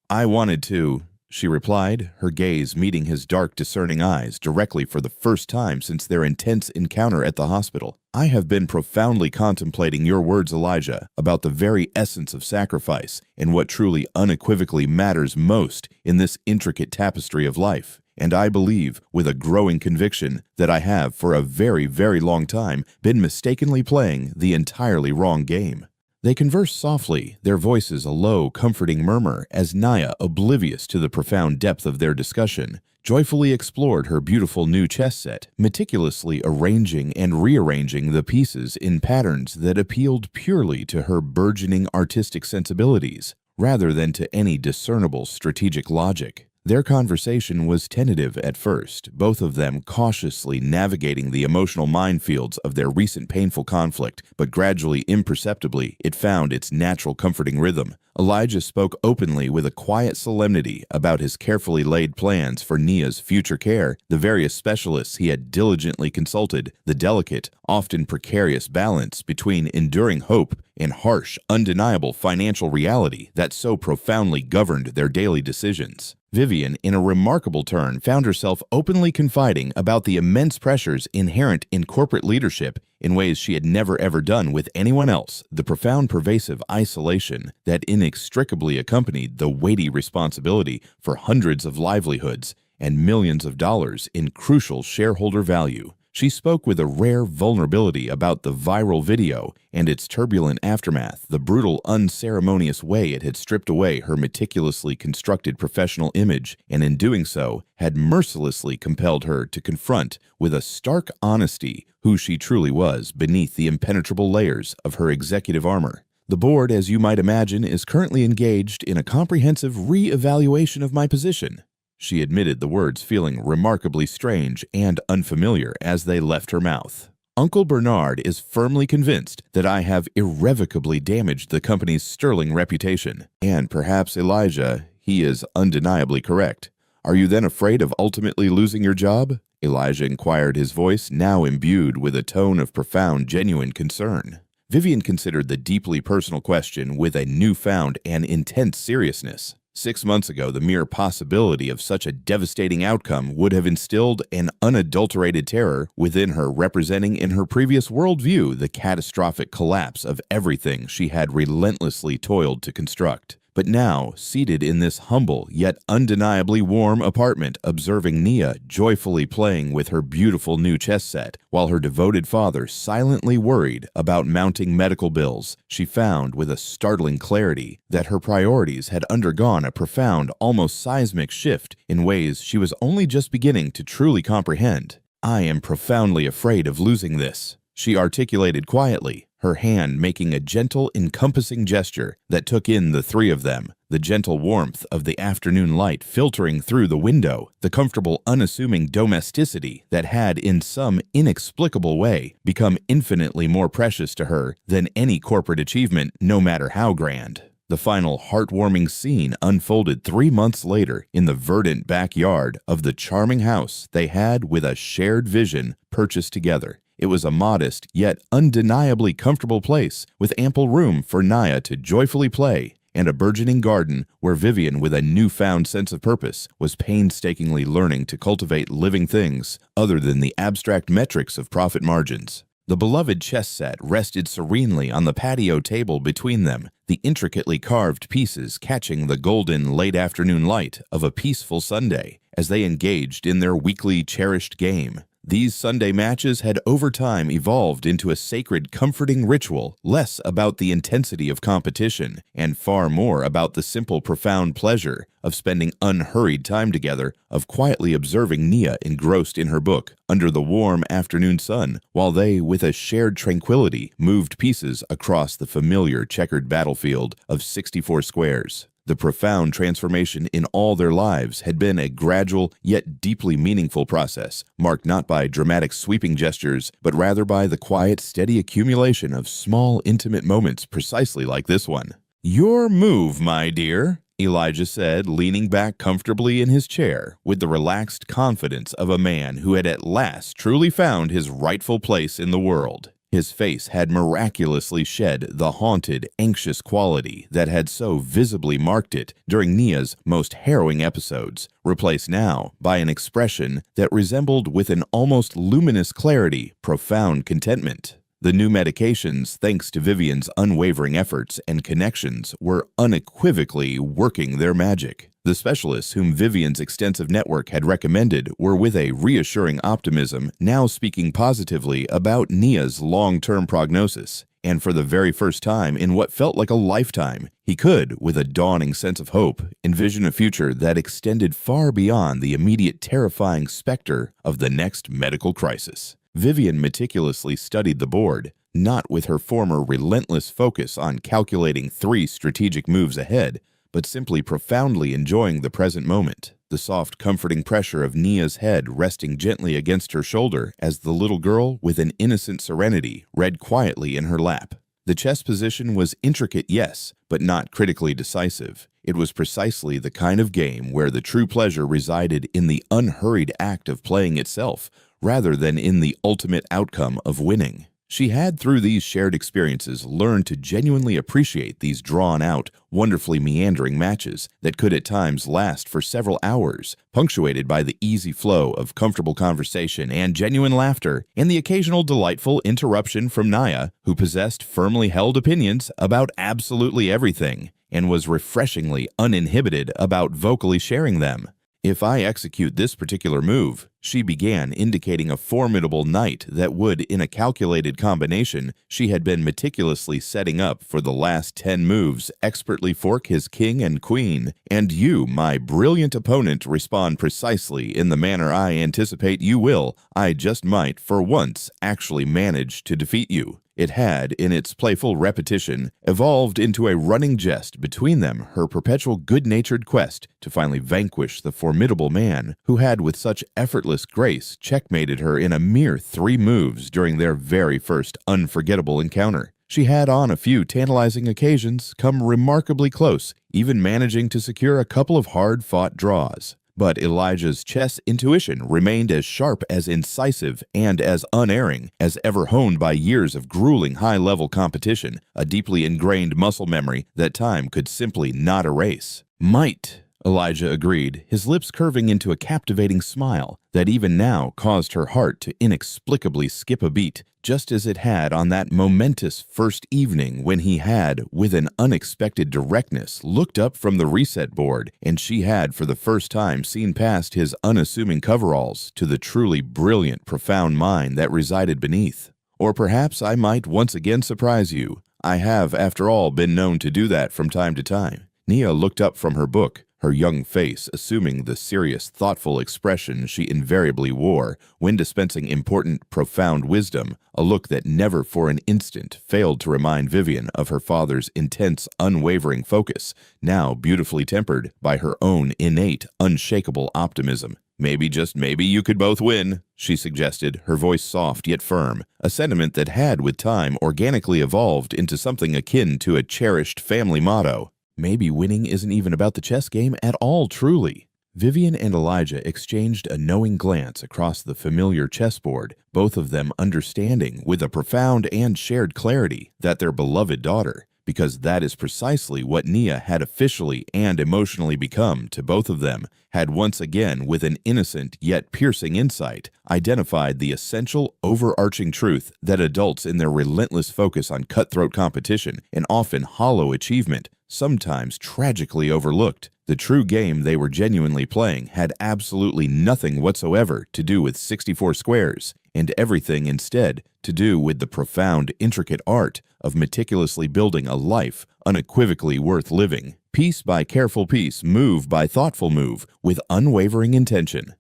"I wanted to," she replied, her gaze meeting his dark, discerning eyes directly for the first time since their intense encounter at the hospital. "I have been profoundly contemplating your words, Elijah, about the very essence of sacrifice and what truly unequivocally matters most in this intricate tapestry of life. And I believe, with a growing conviction, that I have, for a very, very long time, been mistakenly playing the entirely wrong game." They conversed softly, their voices a low, comforting murmur, as Naya, oblivious to the profound depth of their discussion, joyfully explored her beautiful new chess set, meticulously arranging and rearranging the pieces in patterns that appealed purely to her burgeoning artistic sensibilities, rather than to any discernible strategic logic. Their conversation was tentative at first, both of them cautiously navigating the emotional minefields of their recent painful conflict, but gradually, imperceptibly, it found its natural comforting rhythm. Elijah spoke openly with a quiet solemnity about his carefully laid plans for Nia's future care, the various specialists he had diligently consulted, the delicate, often precarious balance between enduring hope and harsh, undeniable financial reality that so profoundly governed their daily decisions. Vivian, in a remarkable turn, found herself openly confiding about the immense pressures inherent in corporate leadership in ways she had never ever done with anyone else, the profound pervasive isolation that inextricably accompanied the weighty responsibility for hundreds of livelihoods and millions of dollars in crucial shareholder value. She spoke with a rare vulnerability about the viral video and its turbulent aftermath, the brutal, unceremonious way it had stripped away her meticulously constructed professional image, and in doing so, had mercilessly compelled her to confront with a stark honesty who she truly was beneath the impenetrable layers of her executive armor. The board, as you might imagine, is currently engaged in a comprehensive re-evaluation of my position. She admitted the words feeling remarkably strange and unfamiliar as they left her mouth. Uncle Bernard is firmly convinced that I have irrevocably damaged the company's sterling reputation. And perhaps, Elijah, he is undeniably correct. Are you then afraid of ultimately losing your job? Elijah inquired, his voice now imbued with a tone of profound, genuine concern. Vivian considered the deeply personal question with a newfound and intense seriousness. 6 months ago, the mere possibility of such a devastating outcome would have instilled an unadulterated terror within her, representing in her previous worldview the catastrophic collapse of everything she had relentlessly toiled to construct. But now, seated in this humble yet undeniably warm apartment, observing Nia joyfully playing with her beautiful new chess set, while her devoted father silently worried about mounting medical bills, she found with a startling clarity that her priorities had undergone a profound, almost seismic shift in ways she was only just beginning to truly comprehend. "I am profoundly afraid of losing this," she articulated quietly, her hand making a gentle, encompassing gesture that took in the three of them, the gentle warmth of the afternoon light filtering through the window, the comfortable, unassuming domesticity that had, in some inexplicable way, become infinitely more precious to her than any corporate achievement, no matter how grand. The final heartwarming scene unfolded 3 months later in the verdant backyard of the charming house they had, with a shared vision, purchased together. It was a modest, yet undeniably comfortable place, with ample room for Nia to joyfully play, and a burgeoning garden where Vivian, with a newfound sense of purpose, was painstakingly learning to cultivate living things other than the abstract metrics of profit margins. The beloved chess set rested serenely on the patio table between them, the intricately carved pieces catching the golden late afternoon light of a peaceful Sunday as they engaged in their weekly cherished game. These Sunday matches had over time evolved into a sacred, comforting ritual, less about the intensity of competition and far more about the simple, profound pleasure of spending unhurried time together, of quietly observing Nia engrossed in her book under the warm afternoon sun, while they, with a shared tranquility, moved pieces across the familiar checkered battlefield of 64 squares. The profound transformation in all their lives had been a gradual yet deeply meaningful process, marked not by dramatic sweeping gestures, but rather by the quiet, steady accumulation of small, intimate moments precisely like this one. "Your move, my dear," Elijah said, leaning back comfortably in his chair with the relaxed confidence of a man who had at last truly found his rightful place in the world. His face had miraculously shed the haunted, anxious quality that had so visibly marked it during Nia's most harrowing episodes, replaced now by an expression that resembled, with an almost luminous clarity, profound contentment. The new medications, thanks to Vivian's unwavering efforts and connections, were unequivocally working their magic. The specialists whom Vivian's extensive network had recommended were, with a reassuring optimism, now speaking positively about Nia's long-term prognosis. And for the very first time in what felt like a lifetime, he could, with a dawning sense of hope, envision a future that extended far beyond the immediate terrifying specter of the next medical crisis. Vivian meticulously studied the board, not with her former relentless focus on calculating 3 strategic moves ahead, but simply profoundly enjoying the present moment. The soft, comforting pressure of Nia's head resting gently against her shoulder as the little girl, with an innocent serenity, read quietly in her lap. The chess position was intricate, yes, but not critically decisive. It was precisely the kind of game where the true pleasure resided in the unhurried act of playing itself, rather than in the ultimate outcome of winning. She had, through these shared experiences, learned to genuinely appreciate these drawn-out, wonderfully meandering matches that could at times last for several hours, punctuated by the easy flow of comfortable conversation and genuine laughter, and the occasional delightful interruption from Nia, who possessed firmly held opinions about absolutely everything, and was refreshingly uninhibited about vocally sharing them. "If I execute this particular move," she began, indicating a formidable knight that would, in a calculated combination she had been meticulously setting up for the last 10 moves, expertly fork his king and queen, "and you, my brilliant opponent, respond precisely in the manner I anticipate you will, I just might, for once, actually manage to defeat you." It had, in its playful repetition, evolved into a running jest between them, her perpetual good-natured quest to finally vanquish the formidable man who had with such effortless grace checkmated her in a mere 3 moves during their very first unforgettable encounter. She had on a few tantalizing occasions come remarkably close, even managing to secure a couple of hard-fought draws. But Elijah's chess intuition remained as sharp, as incisive, and as unerring as ever honed by years of grueling high-level competition, a deeply ingrained muscle memory that time could simply not erase. "Might," Elijah agreed, his lips curving into a captivating smile that even now caused her heart to inexplicably skip a beat, just as it had on that momentous first evening when he had, with an unexpected directness, looked up from the reset board, and she had for the first time seen past his unassuming coveralls to the truly brilliant, profound mind that resided beneath. "Or perhaps I might once again surprise you. I have, after all, been known to do that from time to time." Nia looked up from her book, her young face assuming the serious, thoughtful expression she invariably wore when dispensing important, profound wisdom, a look that never for an instant failed to remind Vivian of her father's intense, unwavering focus, now beautifully tempered by her own innate, unshakable optimism. "Maybe, just maybe, you could both win," she suggested, her voice soft yet firm, a sentiment that had with time organically evolved into something akin to a cherished family motto. Maybe winning isn't even about the chess game at all, truly. Vivian and Elijah exchanged a knowing glance across the familiar chessboard, both of them understanding with a profound and shared clarity that their beloved daughter, because that is precisely what Nia had officially and emotionally become to both of them, had once again, with an innocent yet piercing insight, identified the essential overarching truth that adults in their relentless focus on cutthroat competition and often hollow achievement sometimes tragically overlooked. The true game they were genuinely playing had absolutely nothing whatsoever to do with 64 squares, and everything instead to do with the profound, intricate art of meticulously building a life unequivocally worth living, piece by careful piece, move by thoughtful move, with unwavering intention.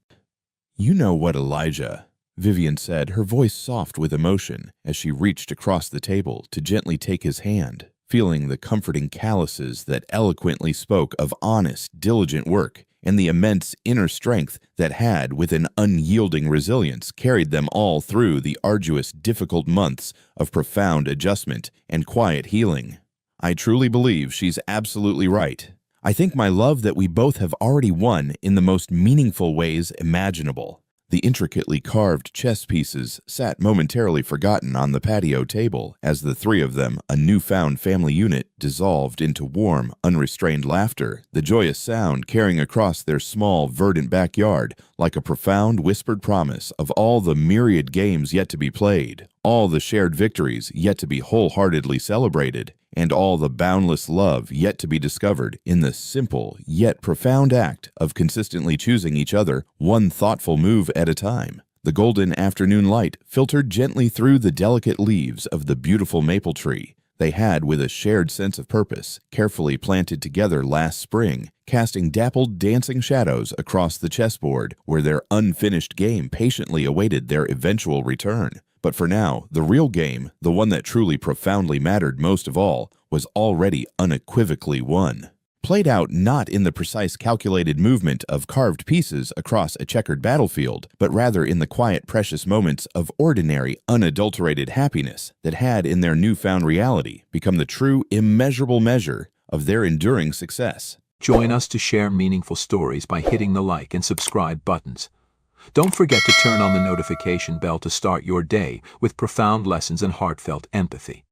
"You know what, Elijah," Vivian said, her voice soft with emotion, as she reached across the table to gently take his hand, feeling the comforting calluses that eloquently spoke of honest, diligent work, and the immense inner strength that had, with an unyielding resilience, carried them all through the arduous, difficult months of profound adjustment and quiet healing. "I truly believe she's absolutely right. I think, my love, that we both have already won in the most meaningful ways imaginable." The intricately carved chess pieces sat momentarily forgotten on the patio table as the three of them, a newfound family unit, dissolved into warm, unrestrained laughter, the joyous sound carrying across their small, verdant backyard like a profound, whispered promise of all the myriad games yet to be played, all the shared victories yet to be wholeheartedly celebrated, and all the boundless love yet to be discovered in the simple yet profound act of consistently choosing each other one thoughtful move at a time. The golden afternoon light filtered gently through the delicate leaves of the beautiful maple tree they had, with a shared sense of purpose, carefully planted together last spring, casting dappled, dancing shadows across the chessboard where their unfinished game patiently awaited their eventual return. But for now, the real game, the one that truly profoundly mattered most of all, was already unequivocally won. played out not in the precise calculated movement of carved pieces across a checkered battlefield, but rather in the quiet, precious moments of ordinary, unadulterated happiness that had, in their newfound reality, become the true, immeasurable measure of their enduring success. Join us to share meaningful stories by hitting the like and subscribe buttons. Don't forget to turn on the notification bell to start your day with profound lessons and heartfelt empathy.